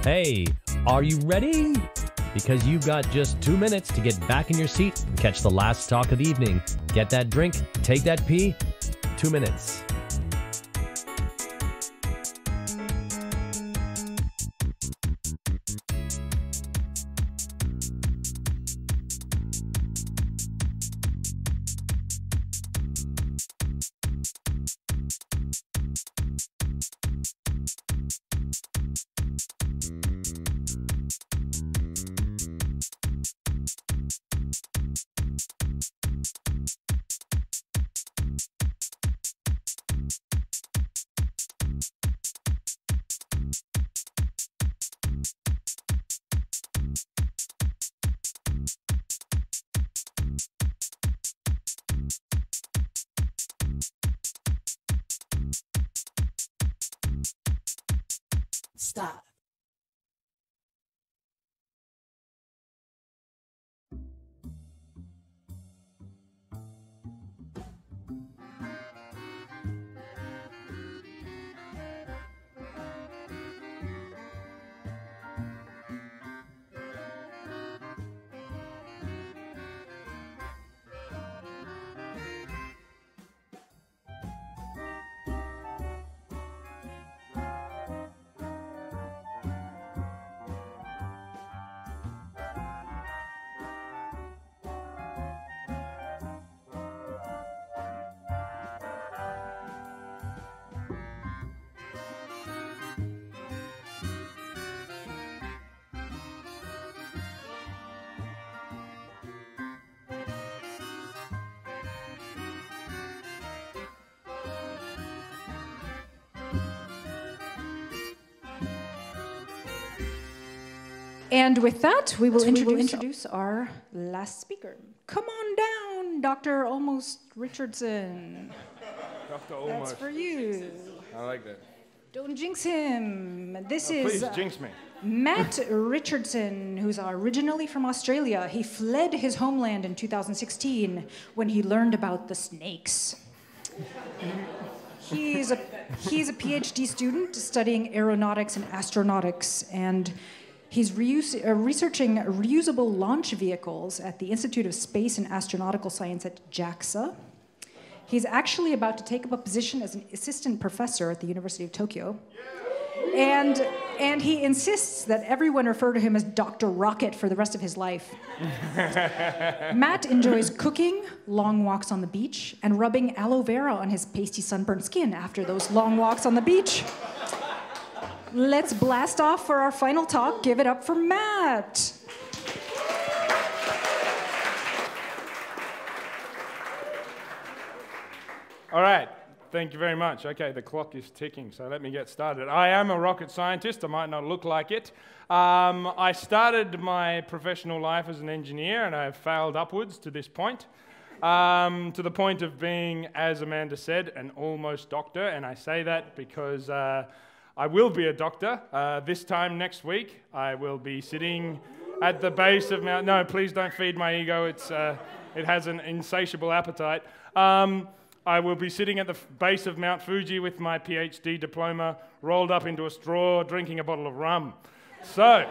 Hey, are you ready? Because you've got just 2 minutes to get back in your seat and catch the last talk of the evening. Get that drink, take that pee. 2 minutes. Stop. And with that, we will introduce our last speaker. Come on down, Dr. Almost Richardson. Dr. Almost. That's for you. I like that. Don't jinx him. This is please jinx me. Matt Richardson, who's originally from Australia. He fled his homeland in 2016 when he learned about the snakes. He's a PhD student studying aeronautics and astronautics, and he's researching reusable launch vehicles at the Institute of Space and Astronautical Science at JAXA. He's actually about to take up a position as an assistant professor at the University of Tokyo. And he insists that everyone refer to him as Dr. Rocket for the rest of his life. Matt enjoys cooking, long walks on the beach, and rubbing aloe vera on his pasty sunburned skin after those long walks on the beach. Let's blast off for our final talk. Give it up for Matt. All right, thank you very much. Okay, the clock is ticking, so let me get started. I am a rocket scientist. I might not look like it. I started my professional life as an engineer, and I've failed upwards to this point, to the point of being, as Amanda said, an almost doctor, and I say that because I will be a doctor. This time next week, I will be sitting at the base of Mount... No, please don't feed my ego. It has an insatiable appetite. I will be sitting at the base of Mount Fuji with my PhD diploma rolled up into a straw, drinking a bottle of rum. So,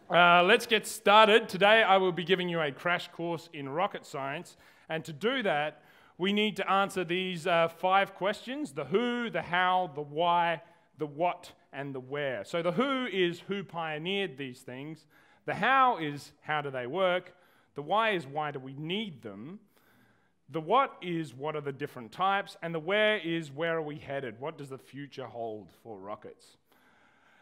let's get started. Today I will be giving you a crash course in rocket science, and to do that, we need to answer these 5 questions: the who, the how, the why, the what, and the where. So the who is who pioneered these things, the how is how do they work, the why is why do we need them, the what is what are the different types, and the where is where are we headed, what does the future hold for rockets.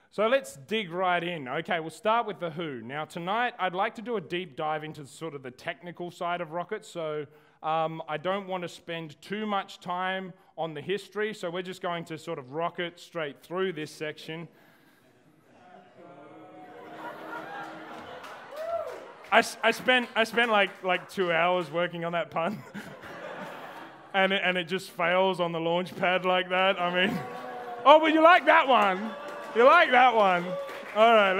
So let's dig right in. Okay, we'll start with the who. Now tonight I'd like to do a deep dive into sort of the technical side of rockets, so I don't want to spend too much time on the history, so we're just going to sort of rocket straight through this section. I spent like 2 hours working on that pun, and it just fails on the launch pad like that. I mean, oh, but you like that one? You like that one? All right,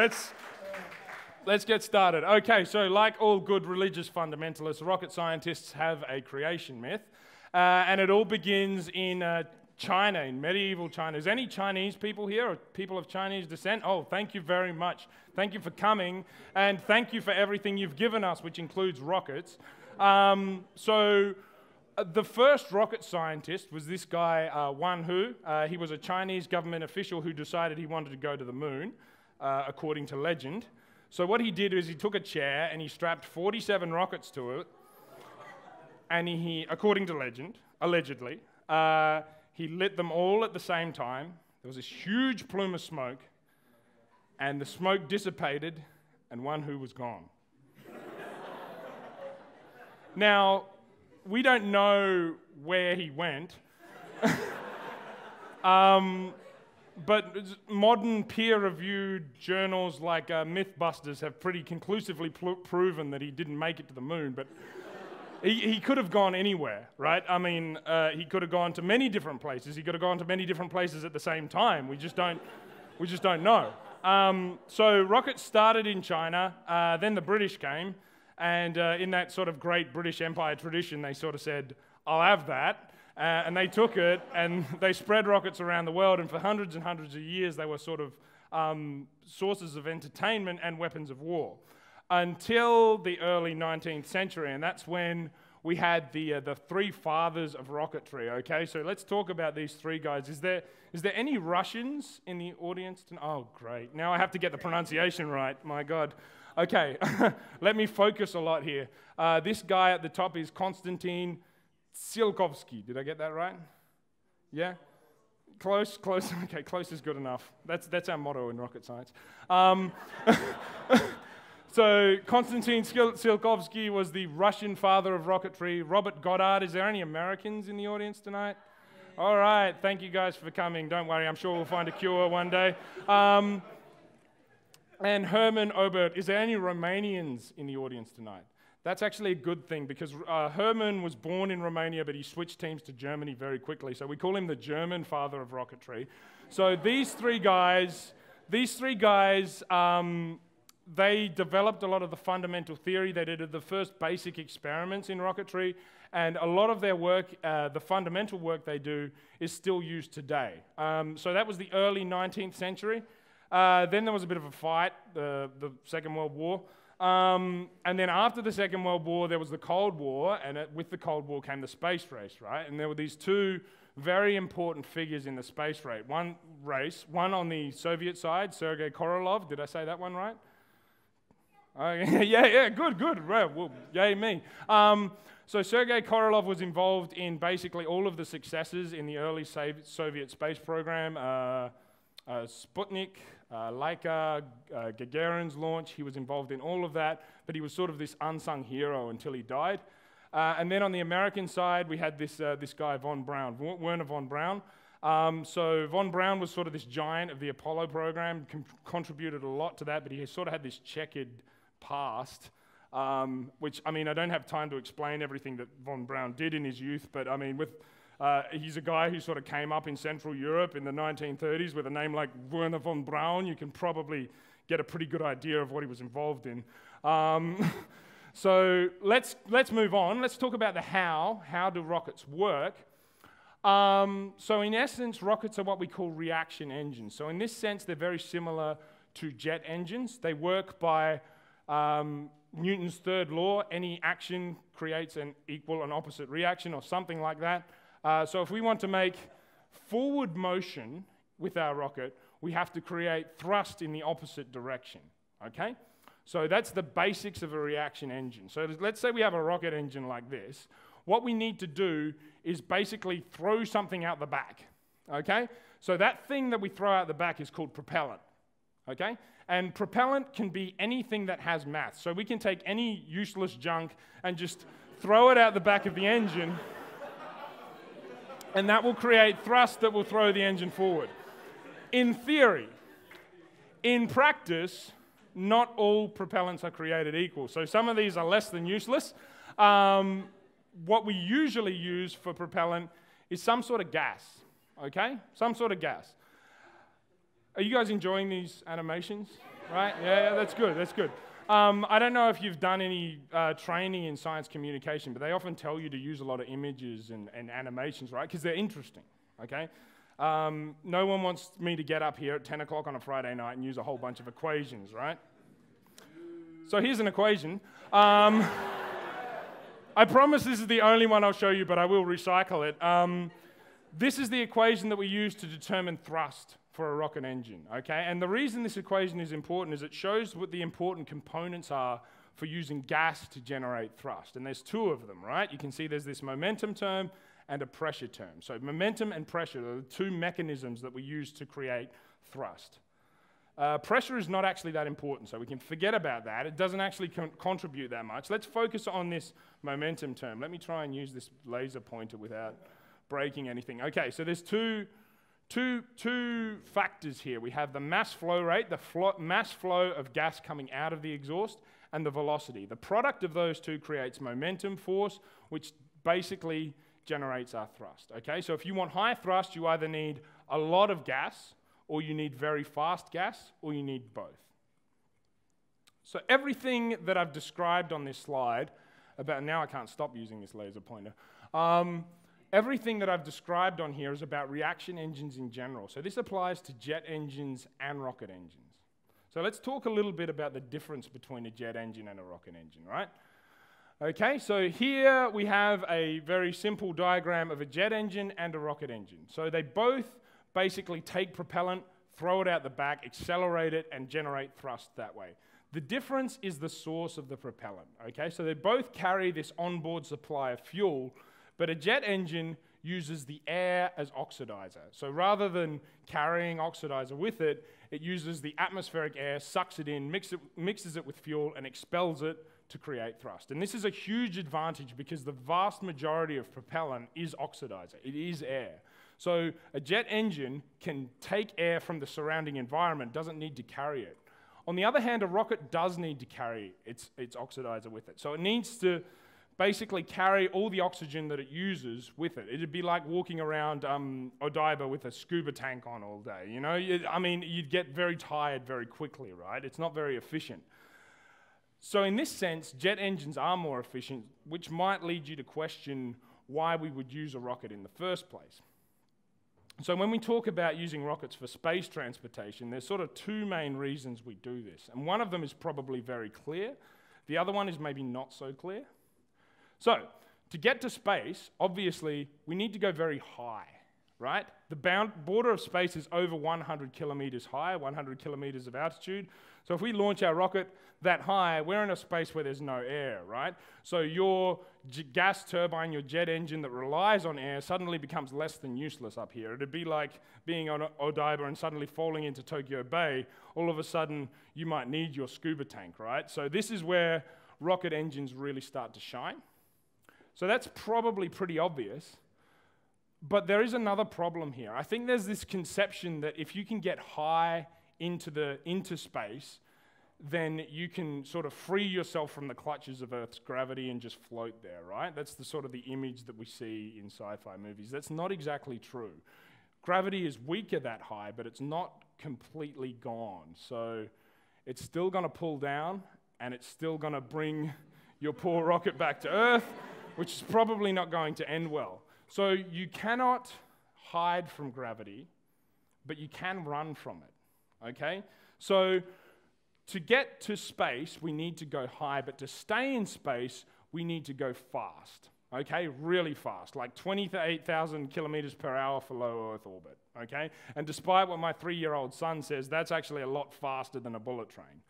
let's get started. Okay, so like all good religious fundamentalists, rocket scientists have a creation myth, and it all begins in China, in medieval China. Is any Chinese people here, or people of Chinese descent? Oh, thank you very much. Thank you for coming, and thank you for everything you've given us, which includes rockets. The first rocket scientist was this guy, Wan Hu. He was a Chinese government official who decided he wanted to go to the moon, according to legend. So what he did is he took a chair and he strapped 47 rockets to it, and he, according to legend, allegedly, he lit them all at the same time. There was this huge plume of smoke, and the smoke dissipated, and Wan Hu was gone. Now, we don't know where he went, but modern peer-reviewed journals like Mythbusters have pretty conclusively proven that he didn't make it to the moon, but he could have gone anywhere, right? I mean, he could have gone to many different places. He could have gone to many different places at the same time. We just don't know. So rockets started in China, then the British came, and in that sort of great British Empire tradition, they sort of said, I'll have that, and they took it, and they spread rockets around the world, and for hundreds and hundreds of years, they were sort of sources of entertainment and weapons of war, until the early 19th century, and that's when we had the 3 fathers of rocketry, okay? So let's talk about these 3 guys. Is there any Russians in the audience tonight? Oh, great. Now I have to get the pronunciation right, my God. Okay, let me focus a lot here. This guy at the top is Konstantin Tsiolkovsky. Did I get that right? Yeah? Close. Okay, close is good enough. That's our motto in rocket science. So Konstantin Tsiolkovsky was the Russian father of rocketry. Robert Goddard. Is there any Americans in the audience tonight? All right, thank you guys for coming. Don't worry, I'm sure we'll find a cure one day. And Herman Obert. Is there any Romanians in the audience tonight? That's actually a good thing, because Herman was born in Romania, but he switched teams to Germany very quickly. So we call him the German father of rocketry. So these three guys, they developed a lot of the fundamental theory. They did the first basic experiments in rocketry, and a lot of their work, the fundamental work they do, is still used today. So that was the early 19th century. Then there was a bit of a fight, the Second World War. And then after the Second World War, there was the Cold War, and with the Cold War came the space race, right? And there were these two very important figures in the space race. One on the Soviet side, Sergei Korolev. Did I say that one right? Yeah, good. Well, yay me. So Sergei Korolev was involved in basically all of the successes in the early Soviet space program. Sputnik, Laika, Gagarin's launch. He was involved in all of that, but he was sort of this unsung hero until he died. And then on the American side, we had this guy, von Braun, Werner von Braun. So von Braun was sort of this giant of the Apollo program, contributed a lot to that, but he sort of had this checkered past, which, I mean, I don't have time to explain everything that von Braun did in his youth, but I mean, he's a guy who sort of came up in Central Europe in the 1930s with a name like Werner von Braun. You can probably get a pretty good idea of what he was involved in. So let's move on. Let's talk about the how. How do rockets work? So in essence, rockets are what we call reaction engines. So in this sense, they're very similar to jet engines. They work by Newton's third law. Any action creates an equal and opposite reaction or something like that. So if we want to make forward motion with our rocket, we have to create thrust in the opposite direction, okay? So that's the basics of a reaction engine. So let's say we have a rocket engine like this. What we need to do is basically throw something out the back, okay? So that thing that we throw out the back is called propellant, okay? And propellant can be anything that has mass. So we can take any useless junk and just throw it out the back of the engine, and that will create thrust that will throw the engine forward. In theory. In practice, not all propellants are created equal. So some of these are less than useless. What we usually use for propellant is some sort of gas, okay? Some sort of gas. Are you guys enjoying these animations? Right? Yeah, that's good, that's good. I don't know if you've done any training in science communication, but they often tell you to use a lot of images and animations, right? Because they're interesting, okay? No one wants me to get up here at 10 o'clock on a Friday night and use a whole bunch of equations, right? So here's an equation. I promise this is the only one I'll show you, but I will recycle it. This is the equation that we use to determine thrust for a rocket engine, okay? And the reason this equation is important is it shows what the important components are for using gas to generate thrust. And there's two of them, right? You can see there's this momentum term and a pressure term. So momentum and pressure are the two mechanisms that we use to create thrust. Pressure is not actually that important, so we can forget about that. It doesn't actually contribute that much. Let's focus on this momentum term. Let me try and use this laser pointer without breaking anything. Okay, so there's two factors here. We have the mass flow rate, the mass flow of gas coming out of the exhaust, and the velocity. The product of those two creates momentum force, which basically generates our thrust, okay? So if you want high thrust, you either need a lot of gas, or you need very fast gas, or you need both. So everything that I've described on this slide, now I can't stop using this laser pointer, everything that I've described on here is about reaction engines in general. So this applies to jet engines and rocket engines. So let's talk a little bit about the difference between a jet engine and a rocket engine, right? Okay, so here we have a very simple diagram of a jet engine and a rocket engine. So they both basically take propellant, throw it out the back, accelerate it, and generate thrust that way. The difference is the source of the propellant, okay? So they both carry this onboard supply of fuel, but a jet engine uses the air as oxidizer. So rather than carrying oxidizer with it, it uses the atmospheric air, sucks it in, mixes it with fuel, and expels it to create thrust. And this is a huge advantage because the vast majority of propellant is oxidizer. It is air. So a jet engine can take air from the surrounding environment, doesn't need to carry it. On the other hand, a rocket does need to carry its oxidizer with it. So it needs to basically carry all the oxygen that it uses with it. It'd be like walking around Odaiba with a scuba tank on all day, you know? I mean, you'd get very tired very quickly, right? It's not very efficient. So in this sense, jet engines are more efficient, which might lead you to question why we would use a rocket in the first place. So when we talk about using rockets for space transportation, there's sort of two main reasons we do this. And one of them is probably very clear. The other one is maybe not so clear. So to get to space, obviously, we need to go very high, right? The border of space is over 100 kilometers high, 100 kilometers of altitude. So if we launch our rocket that high, we're in a space where there's no air, right? So your gas turbine, your jet engine that relies on air suddenly becomes less than useless up here. It'd be like being on Odaiba and suddenly falling into Tokyo Bay. All of a sudden, you might need your scuba tank, right? So this is where rocket engines really start to shine. So that's probably pretty obvious. But there is another problem here. I think there's this conception that if you can get high into space, then you can sort of free yourself from the clutches of Earth's gravity and just float there, right? That's the sort of the image that we see in sci-fi movies. That's not exactly true. Gravity is weaker that high, but it's not completely gone. So it's still going to pull down, and it's still going to bring your poor rocket back to Earth, which is probably not going to end well. So you cannot hide from gravity, but you can run from it, okay? So to get to space, we need to go high, but to stay in space, we need to go fast, okay? Really fast, like 28,000 kilometers per hour for low Earth orbit, okay? And despite what my 3-year-old son says, that's actually a lot faster than a bullet train.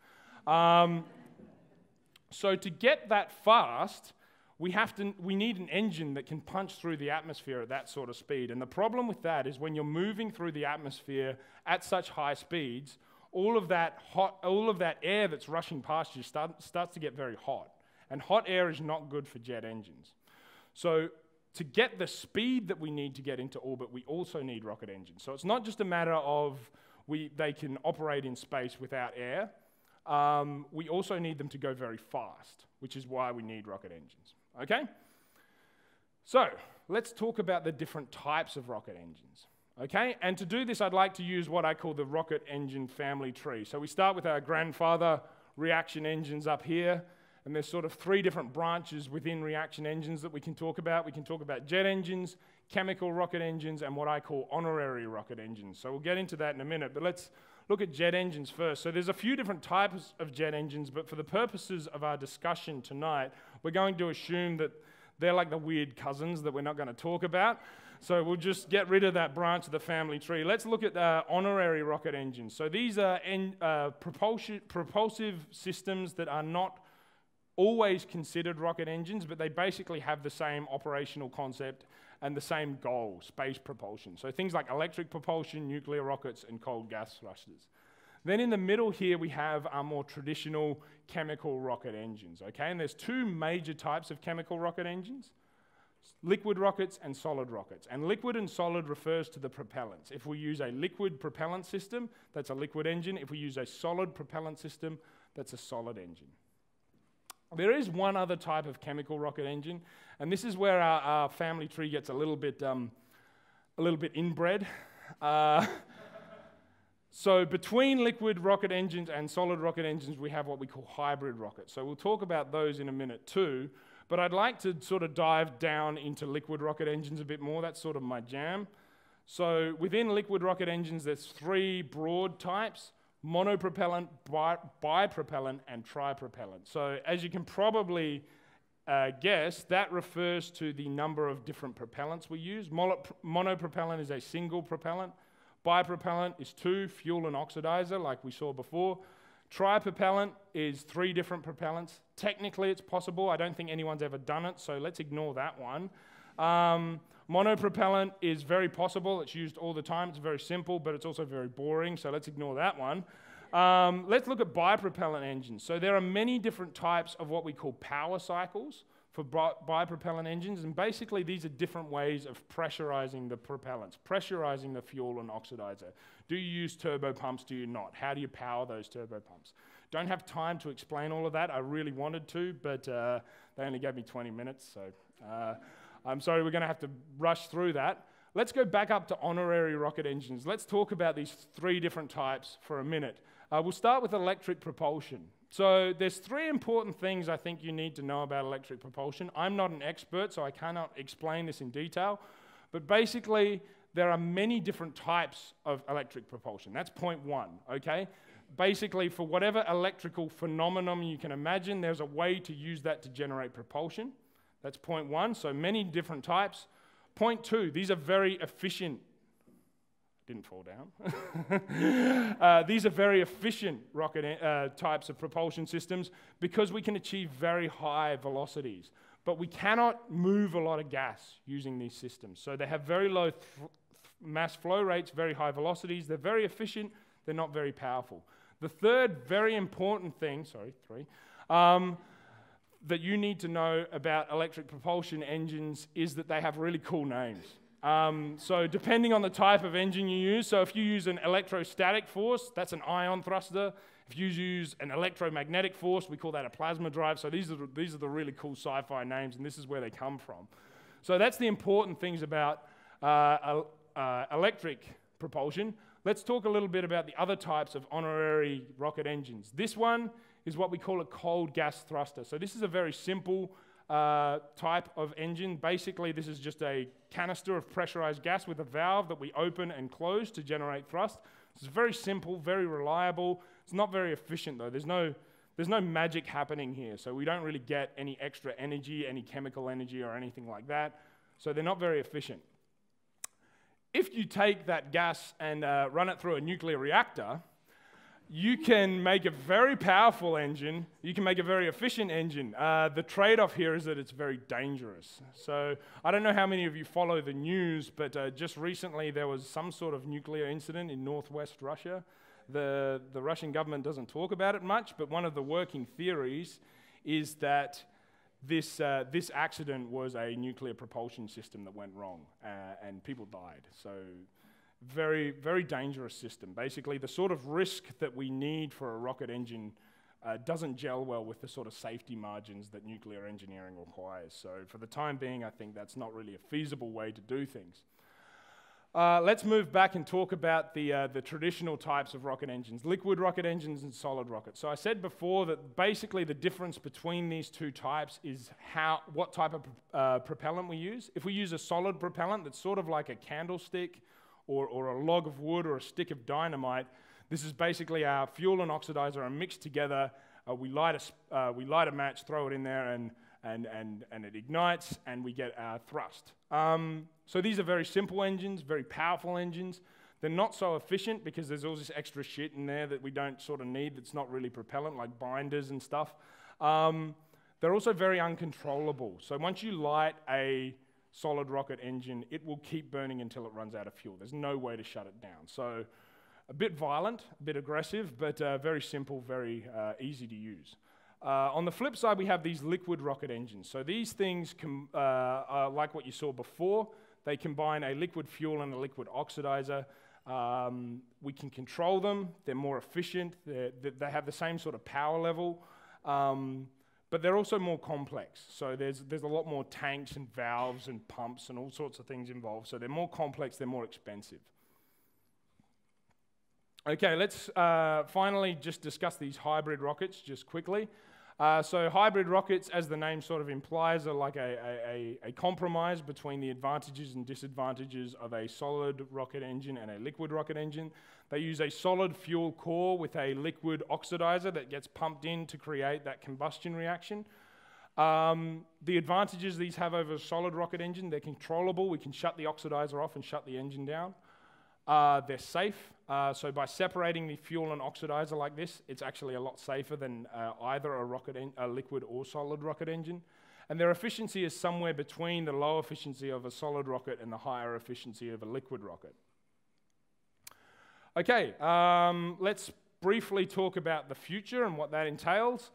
So to get that fast, we need an engine that can punch through the atmosphere at that sort of speed. And the problem with that is when you're moving through the atmosphere at such high speeds, all of that air that's rushing past you starts to get very hot. And hot air is not good for jet engines. So to get the speed that we need to get into orbit, we also need rocket engines. So it's not just a matter of they can operate in space without air. We also need them to go very fast, which is why we need rocket engines. Okay? So let's talk about the different types of rocket engines. Okay? And to do this, I'd like to use what I call the rocket engine family tree. So we start with our grandfather reaction engines up here, and there's sort of 3 different branches within reaction engines that we can talk about. We can talk about jet engines, chemical rocket engines, and what I call honorary rocket engines. So we'll get into that in a minute, but let's look at jet engines first. So there's a few different types of jet engines, but for the purposes of our discussion tonight, we're going to assume that they're like the weird cousins that we're not going to talk about. So we'll just get rid of that branch of the family tree. Let's look at honorary rocket engines. So these are propulsive systems that are not always considered rocket engines, but they basically have the same operational concept and the same goal, space propulsion. So things like electric propulsion, nuclear rockets, and cold gas thrusters. Then in the middle here, we have our more traditional chemical rocket engines, okay? And there's 2 major types of chemical rocket engines, liquid rockets and solid rockets. And liquid and solid refers to the propellants. If we use a liquid propellant system, that's a liquid engine. If we use a solid propellant system, that's a solid engine. There is one other type of chemical rocket engine, and this is where our family tree gets a little bit inbred. So between liquid rocket engines and solid rocket engines, we have what we call hybrid rockets. So we'll talk about those in a minute too, but I'd like to sort of dive down into liquid rocket engines a bit more. That's sort of my jam. So within liquid rocket engines, there's 3 broad types: monopropellant, bipropellant, and tripropellant. So as you can probably guess, that refers to the number of different propellants we use. Monopropellant is a single propellant. Bipropellant is 2, fuel and oxidizer, like we saw before. Tripropellant is 3 different propellants. Technically, it's possible. I don't think anyone's ever done it, so let's ignore that one. Monopropellant is very possible. It's used all the time. It's very simple, but it's also very boring, so let's ignore that one. Let's look at bipropellant engines. So there are many different types of what we call power cycles for bipropellant engines, and basically these are different ways of pressurizing the propellants, pressurizing the fuel and oxidizer. Do you use turbo pumps? Do you not? How do you power those turbo pumps? Don't have time to explain all of that. I really wanted to, but they only gave me 20 minutes, so I'm sorry, we're going to have to rush through that. Let's go back up to honorary rocket engines. Let's talk about these 3 different types for a minute. We'll start with electric propulsion. So there's 3 important things I think you need to know about electric propulsion. I'm not an expert, so I cannot explain this in detail. But basically, there are many different types of electric propulsion. That's point one, okay? Basically, for whatever electrical phenomenon you can imagine, there's a way to use that to generate propulsion. That's point one, so many different types. Point two, these are very efficient. Didn't fall down. These are very efficient rocket types of propulsion systems because we can achieve very high velocities. But we cannot move a lot of gas using these systems. So they have very low mass flow rates, very high velocities. They're very efficient. They're not very powerful. The third very important thing, that you need to know about electric propulsion engines is that they have really cool names. So depending on the type of engine you use, so if you use an electrostatic force, that's an ion thruster. If you use an electromagnetic force, we call that a plasma drive. So these are the really cool sci-fi names, and this is where they come from. So that's the important things about electric propulsion. Let's talk a little bit about the other types of honorary rocket engines. This one is what we call a cold gas thruster. So this is a very simple type of engine. Basically, this is just a canister of pressurized gas with a valve that we open and close to generate thrust. It's very simple, very reliable. It's not very efficient though. There's no magic happening here. So we don't really get any extra energy, any chemical energy or anything like that. So they're not very efficient. If you take that gas and run it through a nuclear reactor, you can make a very powerful engine. You can make a very efficient engine. The trade-off here is that it's very dangerous. So I don't know how many of you follow the news, but just recently there was some sort of nuclear incident in northwest Russia. The Russian government doesn't talk about it much, but one of the working theories is that this accident was a nuclear propulsion system that went wrong, and people died. So very, very dangerous system. Basically, the sort of risk that we need for a rocket engine doesn't gel well with the sort of safety margins that nuclear engineering requires. So for the time being, I think that's not really a feasible way to do things. Let's move back and talk about the traditional types of rocket engines, liquid rocket engines and solid rockets. So I said before that basically the difference between these two types is what type of propellant we use. If we use a solid propellant that's sort of like a candlestick or a log of wood or a stick of dynamite, this is basically our fuel and oxidizer are mixed together. We light a match, throw it in there, and it ignites, and we get our thrust. So these are very simple engines, very powerful engines. They're not so efficient because there's all this extra shit in there that we don't sort of need that's not really propellant, like binders and stuff. They're also very uncontrollable. So once you light a solid rocket engine, it will keep burning until it runs out of fuel. There's no way to shut it down. So a bit violent, a bit aggressive, but very simple, very easy to use. On the flip side, we have these liquid rocket engines. So these things are like what you saw before. They combine a liquid fuel and a liquid oxidizer. We can control them. They're more efficient. They have the same sort of power level, but they're also more complex. So there's a lot more tanks and valves and pumps and all sorts of things involved. So they're more complex. They're more expensive. Okay, let's finally just discuss these hybrid rockets just quickly. So hybrid rockets, as the name sort of implies, are like a compromise between the advantages and disadvantages of a solid rocket engine and a liquid rocket engine. They use a solid fuel core with a liquid oxidizer that gets pumped in to create that combustion reaction. The advantages these have over a solid rocket engine, they're controllable. We can shut the oxidizer off and shut the engine down. They're safe, so by separating the fuel and oxidizer like this, it's actually a lot safer than either a liquid or solid rocket engine. And their efficiency is somewhere between the low efficiency of a solid rocket and the higher efficiency of a liquid rocket. Okay, let's briefly talk about the future and what that entails.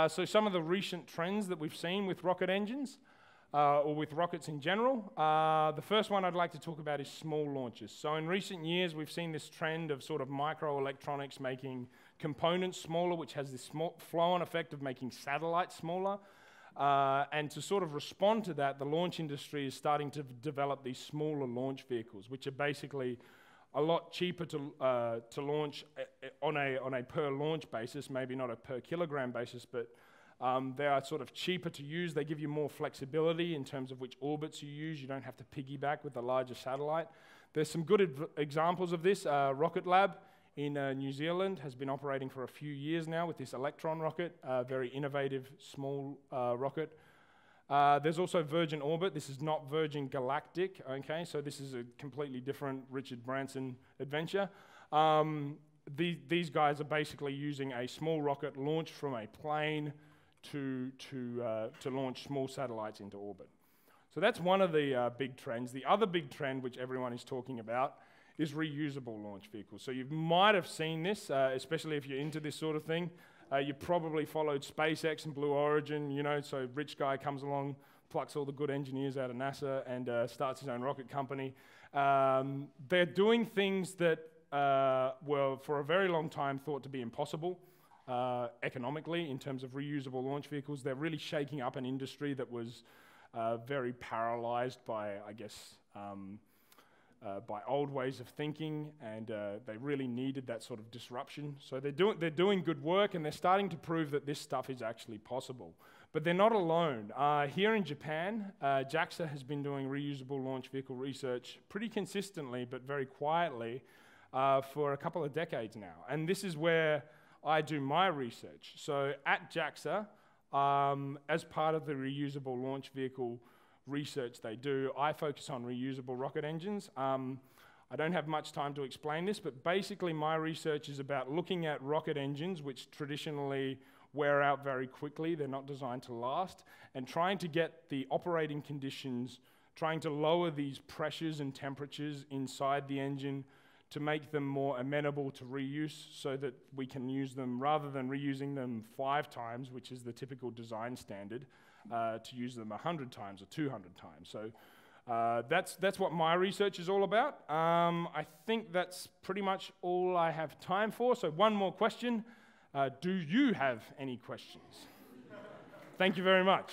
So some of the recent trends that we've seen with rocket engines, or with rockets in general. The first one I'd like to talk about is small launches. So in recent years, we've seen this trend of sort of microelectronics making components smaller, which has this flow-on effect of making satellites smaller. And to sort of respond to that, the launch industry is starting to develop these smaller launch vehicles, which are basically a lot cheaper to launch on a per launch basis, maybe not a per kilogram basis, but they are sort of cheaper to use. They give you more flexibility in terms of which orbits you use. You don't have to piggyback with the larger satellite. There's some good examples of this. Rocket Lab in New Zealand has been operating for a few years now with this Electron rocket, very innovative, small rocket. There's also Virgin Orbit. This is not Virgin Galactic, okay? So this is a completely different Richard Branson adventure. These guys are basically using a small rocket launched from a plane to launch small satellites into orbit. So that's one of the big trends. The other big trend, which everyone is talking about, is reusable launch vehicles. So you might have seen this, especially if you're into this sort of thing. You probably followed SpaceX and Blue Origin, you know, so rich guy comes along, plucks all the good engineers out of NASA and starts his own rocket company. They're doing things that were for a very long time thought to be impossible economically in terms of reusable launch vehicles. They're really shaking up an industry that was very paralyzed by, I guess, by old ways of thinking, and they really needed that sort of disruption. So they're doing good work, and they're starting to prove that this stuff is actually possible. But they're not alone. Here in Japan, JAXA has been doing reusable launch vehicle research pretty consistently, but very quietly, for a couple of decades now. And this is where I do my research. So at JAXA, as part of the reusable launch vehicle research they do, I focus on reusable rocket engines. I don't have much time to explain this, but basically my research is about looking at rocket engines which traditionally wear out very quickly, they're not designed to last, and trying to get the operating conditions, trying to lower these pressures and temperatures inside the engine to make them more amenable to reuse so that we can use them, rather than reusing them 5 times, which is the typical design standard, to use them 100 times or 200 times. So that's what my research is all about. I think that's pretty much all I have time for. So one more question. Do you have any questions? Thank you very much.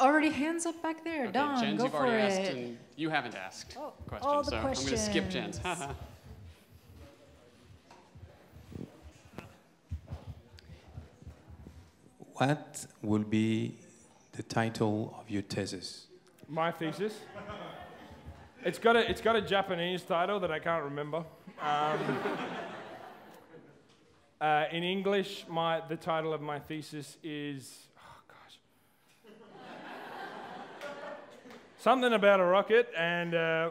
Already hands up back there. Okay, Don, Jens, go you've for already it. asked, and you haven't asked questions, all the so I'm going to skip Jens. questions. What will be the title of your thesis? My thesis? It's got a Japanese title that I can't remember. In English, the title of my thesis is, something about a rocket, and I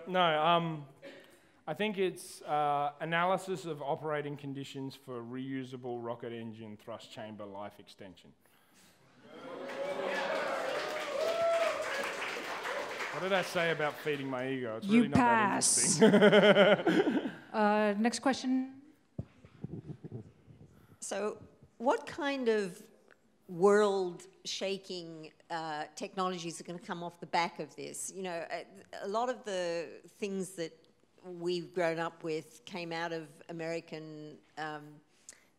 think it's analysis of operating conditions for reusable rocket engine thrust chamber life extension. What did I say about feeding my ego? It's really You not pass. that interesting. Next question. So what kind of world-shaking technologies are going to come off the back of this? You know, a lot of the things that we've grown up with came out of American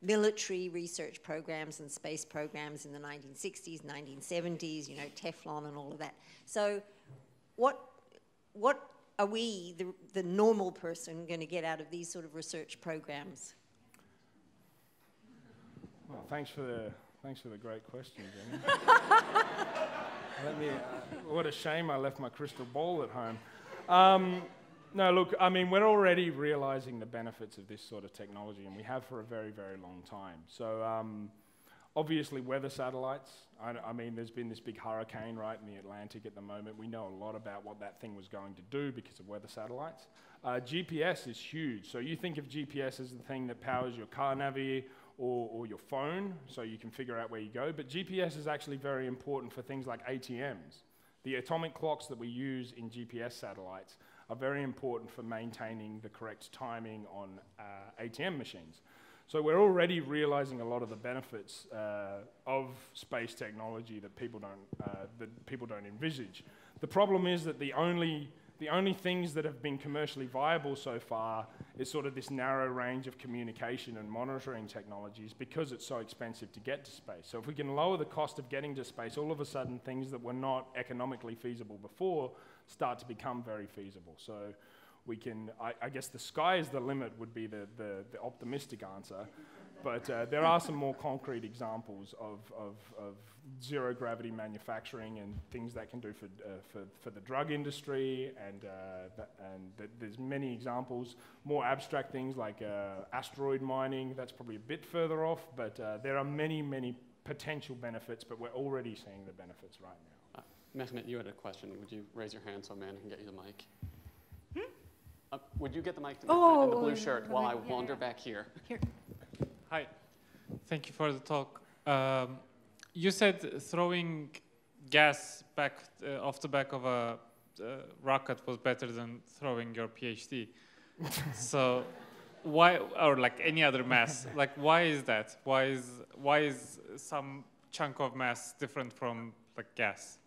military research programs and space programs in the 1960s, 1970s, you know, Teflon and all of that. So what are we, the normal person, going to get out of these sort of research programs? Well, thanks for the great question, Jenny. What a shame I left my crystal ball at home. No, look, I mean, we're already realizing the benefits of this sort of technology, and we have for a very, very long time. So obviously weather satellites, I mean, there's been this big hurricane right in the Atlantic at the moment. We know a lot about what that thing was going to do because of weather satellites. GPS is huge. So you think of GPS as the thing that powers your car navi or your phone, so you can figure out where you go. But GPS is actually very important for things like ATMs. The atomic clocks that we use in GPS satellites are very important for maintaining the correct timing on ATM machines. So we're already realizing a lot of the benefits of space technology that people don't envisage. The problem is that the only things that have been commercially viable so far is sort of this narrow range of communication and monitoring technologies because it's so expensive to get to space. So if we can lower the cost of getting to space, all of a sudden things that were not economically feasible before start to become very feasible. So we can, I guess the sky is the limit would be the optimistic answer. But there are some more concrete examples of zero gravity manufacturing and things that can do for the drug industry, and there's many examples. More abstract things like asteroid mining, that's probably a bit further off, but there are many potential benefits, but we're already seeing the benefits right now. Mehmet, you had a question. Would you raise your hand so Amanda can get you the mic? Would you get the mic to Mehmet in the blue shirt while I wander back here? Hi, thank you for the talk. You said throwing gas back off the back of a rocket was better than throwing your PhD. So why, or like any other mass, like why is that? Why is some chunk of mass different from like gas?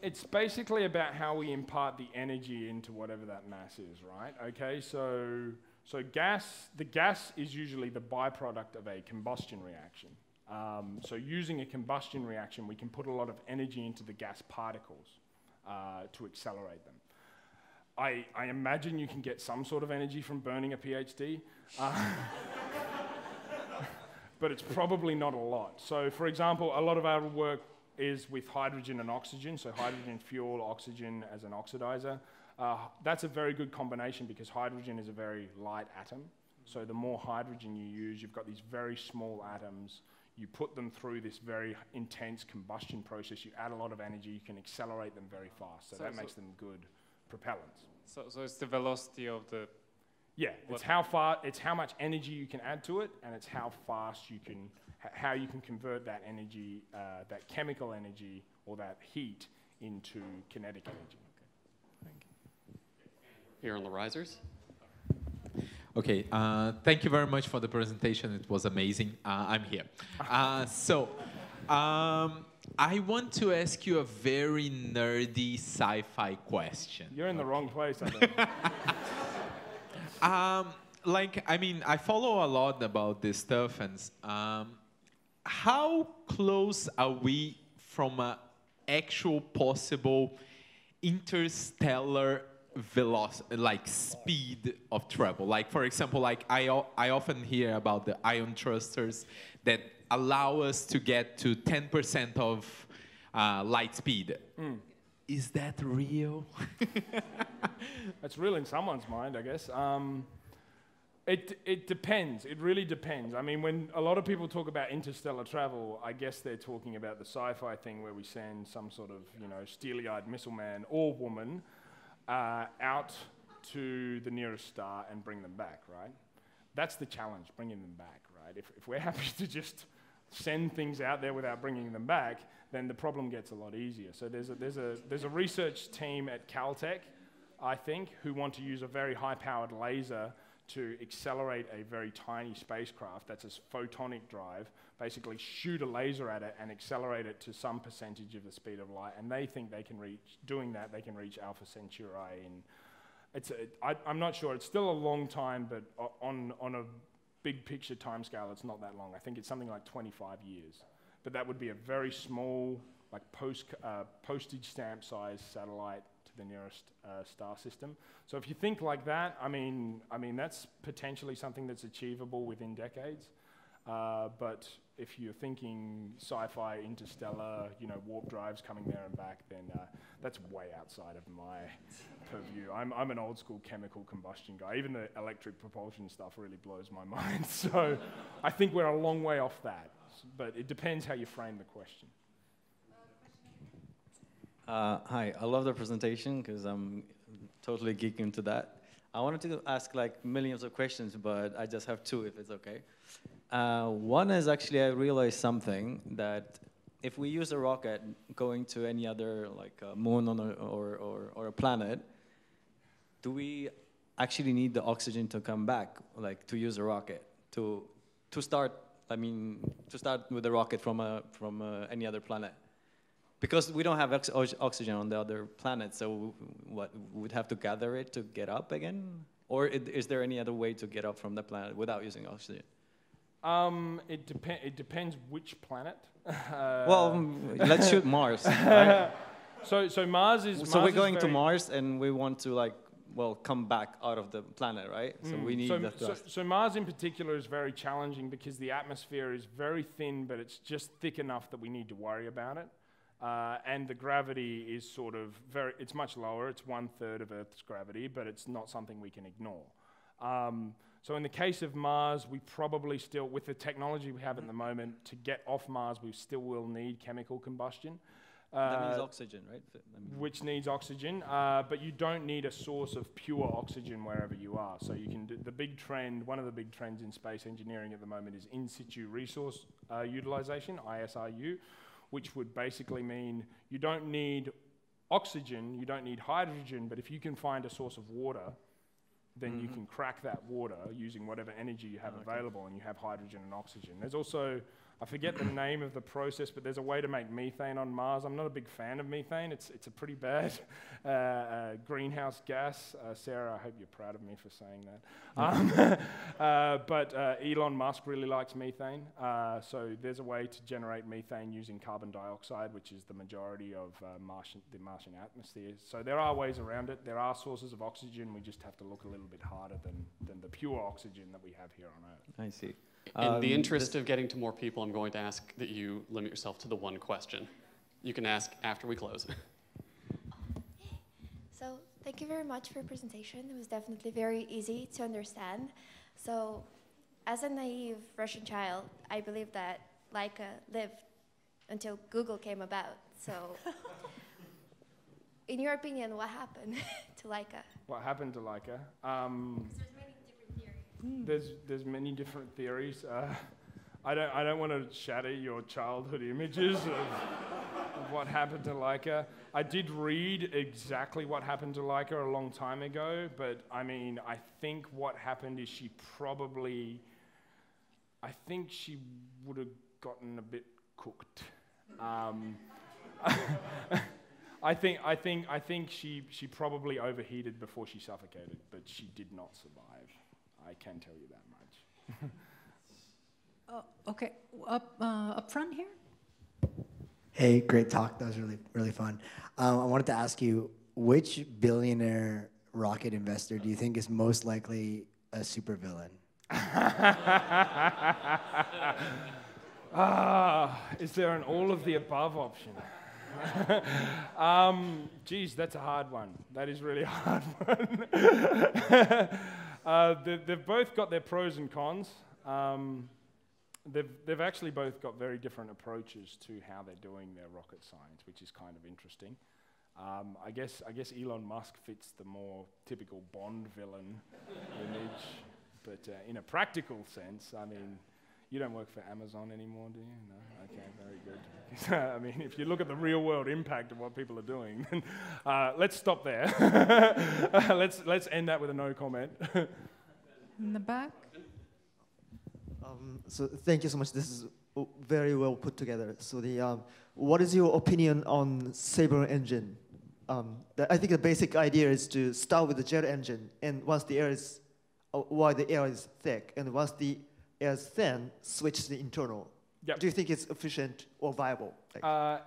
It's basically about how we impart the energy into whatever that mass is, right? Okay, so the gas is usually the byproduct of a combustion reaction. So using a combustion reaction, we can put a lot of energy into the gas particles to accelerate them. I imagine you can get some sort of energy from burning a PhD, but it's probably not a lot. So for example, a lot of our work is with hydrogen and oxygen, so hydrogen fuel, oxygen as an oxidizer. That's a very good combination because hydrogen is a very light atom. So the more hydrogen you use, you've got these very small atoms. You put them through this very intense combustion process. You add a lot of energy. You can accelerate them very fast. So that makes them good propellants. So it's the velocity of the... Yeah, it's how much energy you can add to it, and it's how fast you can, how you can convert that energy, that chemical energy or that heat into kinetic energy. Here on the risers. Okay, thank you very much for the presentation. It was amazing. I'm here. I want to ask you a very nerdy sci-fi question. You're in the wrong place, I think. I follow a lot about this stuff, and how close are we from an actual possible interstellar velocity, like speed of travel? Like, for example, like I often hear about the ion thrusters that allow us to get to 10% of light speed. Is that real? That's real in someone's mind, I guess. It depends. It really depends. I mean, when a lot of people talk about interstellar travel, I guess they're talking about the sci-fi thing where we send some sort of, steely-eyed missile man or woman out to the nearest star and bring them back, right? That's the challenge, bringing them back, right? If we're happy to just send things out there without bringing them back, then the problem gets a lot easier. So there's a research team at Caltech, I think, who want to use a very high-powered laser to accelerate a very tiny spacecraft that's a photonic drive, basically shoot a laser at it and accelerate it to some percentage of the speed of light. And they think they can reach, doing that, they can reach Alpha Centauri in, I'm not sure, it's still a long time, but on a big picture timescale, it's not that long. I think it's something like 25 years. But that would be a very small, like postage stamp size satellite to the nearest star system. So if you think like that, I mean that's potentially something that's achievable within decades. But if you're thinking sci-fi, interstellar, warp drives coming there and back, then that's way outside of my purview. I'm an old school chemical combustion guy. Even the electric propulsion stuff really blows my mind. So I think we're a long way off that. But it depends how you frame the question. Hi, I love the presentation because I'm totally geeking into that. I wanted to ask like millions of questions, but I just have two if it's okay. One is actually I realized something that if we use a rocket going to any other like moon or a planet, do we actually need the oxygen to come back, like to use a rocket to start? I mean, to start with the rocket from any other planet, because we don't have oxygen on the other planet. So what, we'd have to gather it to get up again, or is there any other way to get up from the planet without using oxygen? It depends which planet. Well, let's shoot Mars. Right? So Mars is. So we're going to Mars, and we want to like well, come back out of the planet, right? So we need the thrust. So Mars in particular is very challenging because the atmosphere is very thin, but it's just thick enough that we need to worry about it. And the gravity is sort of it's much lower. It's 1/3 of Earth's gravity, but it's not something we can ignore. So in the case of Mars, we probably still, with the technology we have at the moment, to get off Mars, we still will need chemical combustion. That means oxygen, right? Which needs oxygen, but you don't need a source of pure oxygen wherever you are. So you can do the big trend, one of the big trends in space engineering at the moment is in situ resource utilization, ISRU, which would basically mean you don't need oxygen, you don't need hydrogen, but if you can find a source of water, then you can crack that water using whatever energy you have available, and you have hydrogen and oxygen. There's also, I forget the name of the process, but there's a way to make methane on Mars. I'm not a big fan of methane. It's a pretty bad greenhouse gas. Sarah, I hope you're proud of me for saying that. But Elon Musk really likes methane. So there's a way to generate methane using carbon dioxide, which is the majority of the Martian atmosphere. So there are ways around it. There are sources of oxygen. We just have to look a little bit harder than the pure oxygen that we have here on Earth. I see. In the interest of getting to more people, I'm going to ask that you limit yourself to the one question. You can ask after we close. So thank you very much for your presentation. It was definitely very easy to understand. So as a naive Russian child, I believe that Laika lived until Google came about. So in your opinion, what happened to Laika? What happened to Laika? There's many different theories. I don't want to shatter your childhood images of what happened to Laika. I did read exactly what happened to Laika a long time ago, but I mean, I think what happened is she would have gotten a bit cooked. I think she probably overheated before she suffocated, but she did not survive. I can tell you that much. Okay, up front here. Hey, great talk. That was really fun. I wanted to ask you, which billionaire rocket investor do you think is most likely a supervillain? Is there an all of the above option? Geez, that's a hard one. That is really a hard one. They've both got their pros and cons. They've actually both got very different approaches to how they're doing their rocket science, which is kind of interesting. I guess Elon Musk fits the more typical Bond villain image, but in a practical sense, I mean, you don't work for Amazon anymore, do you? No? Okay, very good. I mean, if you look at the real-world impact of what people are doing, then let's stop there. Let's end that with a no comment. In the back. So thank you so much. This is very well put together. So what is your opinion on Sabre engine? I think the basic idea is to start with the jet engine, and once the air is, while the air is thick, and once the air is thin, switch to the internal. Yep. Do you think it's efficient or viable?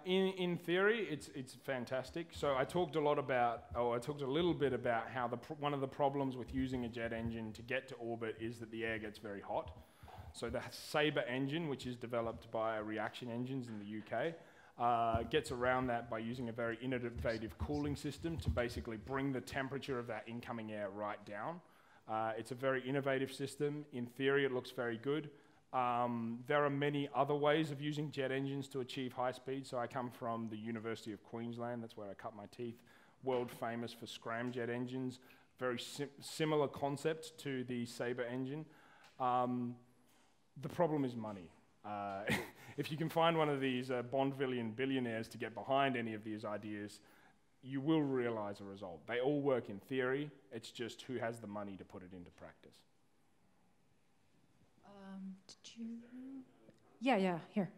In theory, it's fantastic. So I talked a little bit about how one of the problems with using a jet engine to get to orbit is that the air gets very hot. So the Sabre engine, which is developed by Reaction Engines in the UK, gets around that by using a very innovative cooling system to basically bring the temperature of that incoming air right down. It's a very innovative system. In theory, it looks very good. There are many other ways of using jet engines to achieve high speed. So I come from the University of Queensland. That's where I cut my teeth. World famous for scramjet engines. Very similar concept to the Sabre engine. The problem is money. If you can find one of these Bond billionaires to get behind any of these ideas, you will realize a result. They all work in theory. It's just who has the money to put it into practice. Did you? Yeah, here.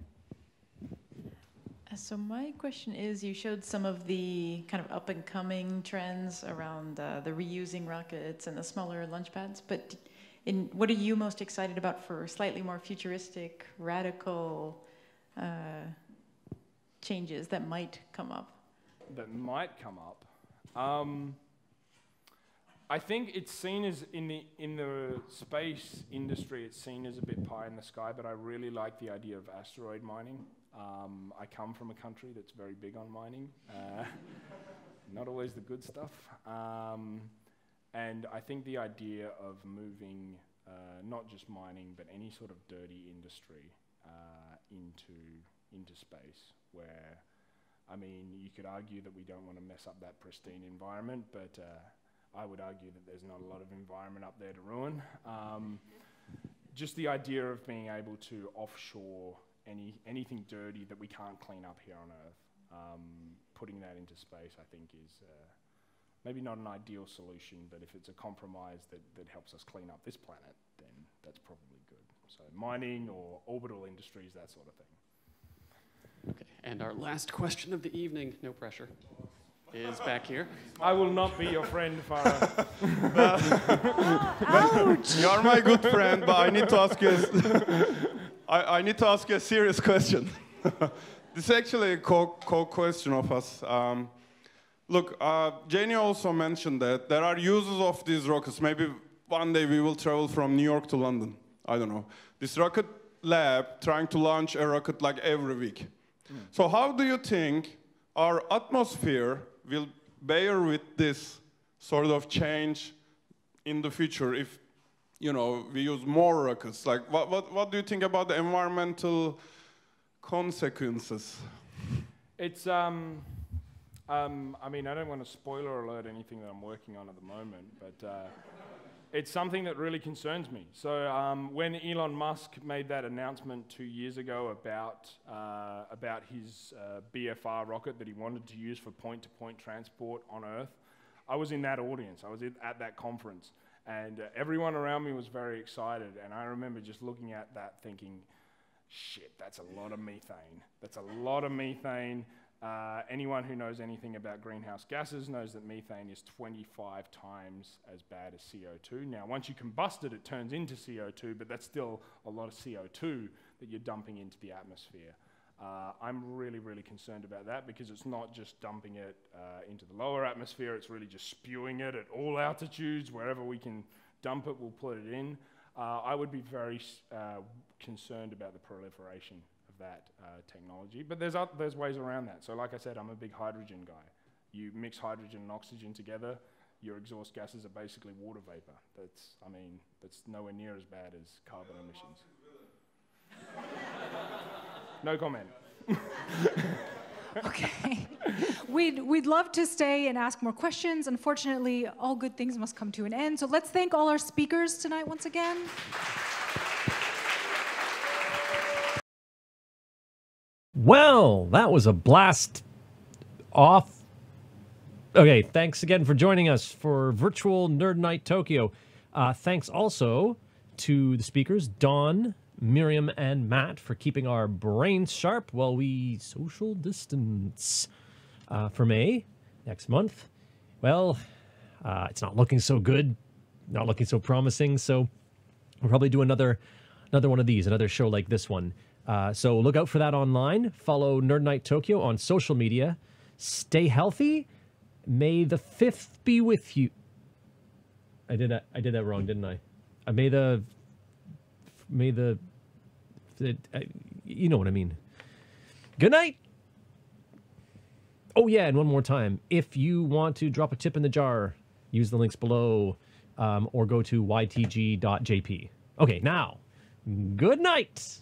So my question is, you showed some of the kind of up-and-coming trends around the reusing rockets and the smaller launch pads, but what are you most excited about for slightly more futuristic, radical changes that might come up? That might come up. I think it's seen as in the space industry, it's seen as a bit pie in the sky, but I really like the idea of asteroid mining. I come from a country that's very big on mining, not always the good stuff. And I think the idea of moving not just mining, but any sort of dirty industry into space, where, I mean, you could argue that we don't want to mess up that pristine environment, but I would argue that there's not a lot of environment up there to ruin. Just the idea of being able to offshore anything dirty that we can't clean up here on Earth, putting that into space, I think is maybe not an ideal solution, but if it's a compromise that helps us clean up this planet, then that's probably good. So mining or orbital industries, that sort of thing. Okay, and our last question of the evening, no pressure, is back here. I will not be your friend, Farah. You are my good friend, but I need to ask you. I need to ask you a serious question. This is actually a core question of us. Look, Janie also mentioned that there are users of these rockets. Maybe one day we will travel from New York to London. I don't know. This rocket lab trying to launch a rocket like every week. So how do you think our atmosphere will bear with this sort of change in the future if, you know, we use more rockets? Like, what do you think about the environmental consequences? It's, I mean, I don't want to spoiler alert anything that I'm working on at the moment, but it's something that really concerns me. So when Elon Musk made that announcement 2 years ago about his BFR rocket that he wanted to use for point-to-point transport on Earth, I was in that audience. I was at that conference, and everyone around me was very excited. And I remember just looking at that thinking, shit, that's a lot of methane. That's a lot of methane. Anyone who knows anything about greenhouse gases knows that methane is 25 times as bad as CO2. Now, once you combust it, it turns into CO2, but that's still a lot of CO2 that you're dumping into the atmosphere. I'm really, really concerned about that because it's not just dumping it into the lower atmosphere, it's really just spewing it at all altitudes. Wherever we can dump it, we'll put it in. I would be very concerned about the proliferation that technology, but there's ways around that. So like I said, I'm a big hydrogen guy. You mix hydrogen and oxygen together, your exhaust gases are basically water vapor. That's nowhere near as bad as carbon emissions. No comment. Okay. We'd love to stay and ask more questions. Unfortunately, all good things must come to an end. So let's thank all our speakers tonight once again. Well, that was a blast off. Okay, thanks again for joining us for Virtual Nerd Night Tokyo. Thanks also to the speakers, Dawn, Miriam, and Matt, for keeping our brains sharp while we social distance. For May, next month, well, it's not looking so good, not looking so promising, so we'll probably do another one of these, another show like this one. So look out for that online. Follow Nerd Night Tokyo on social media. Stay healthy. May the 5th be with you. I did that wrong, didn't I? You know what I mean. Good night. Oh yeah, and one more time. If you want to drop a tip in the jar, use the links below, or go to ytg.jp. Okay, now, good night.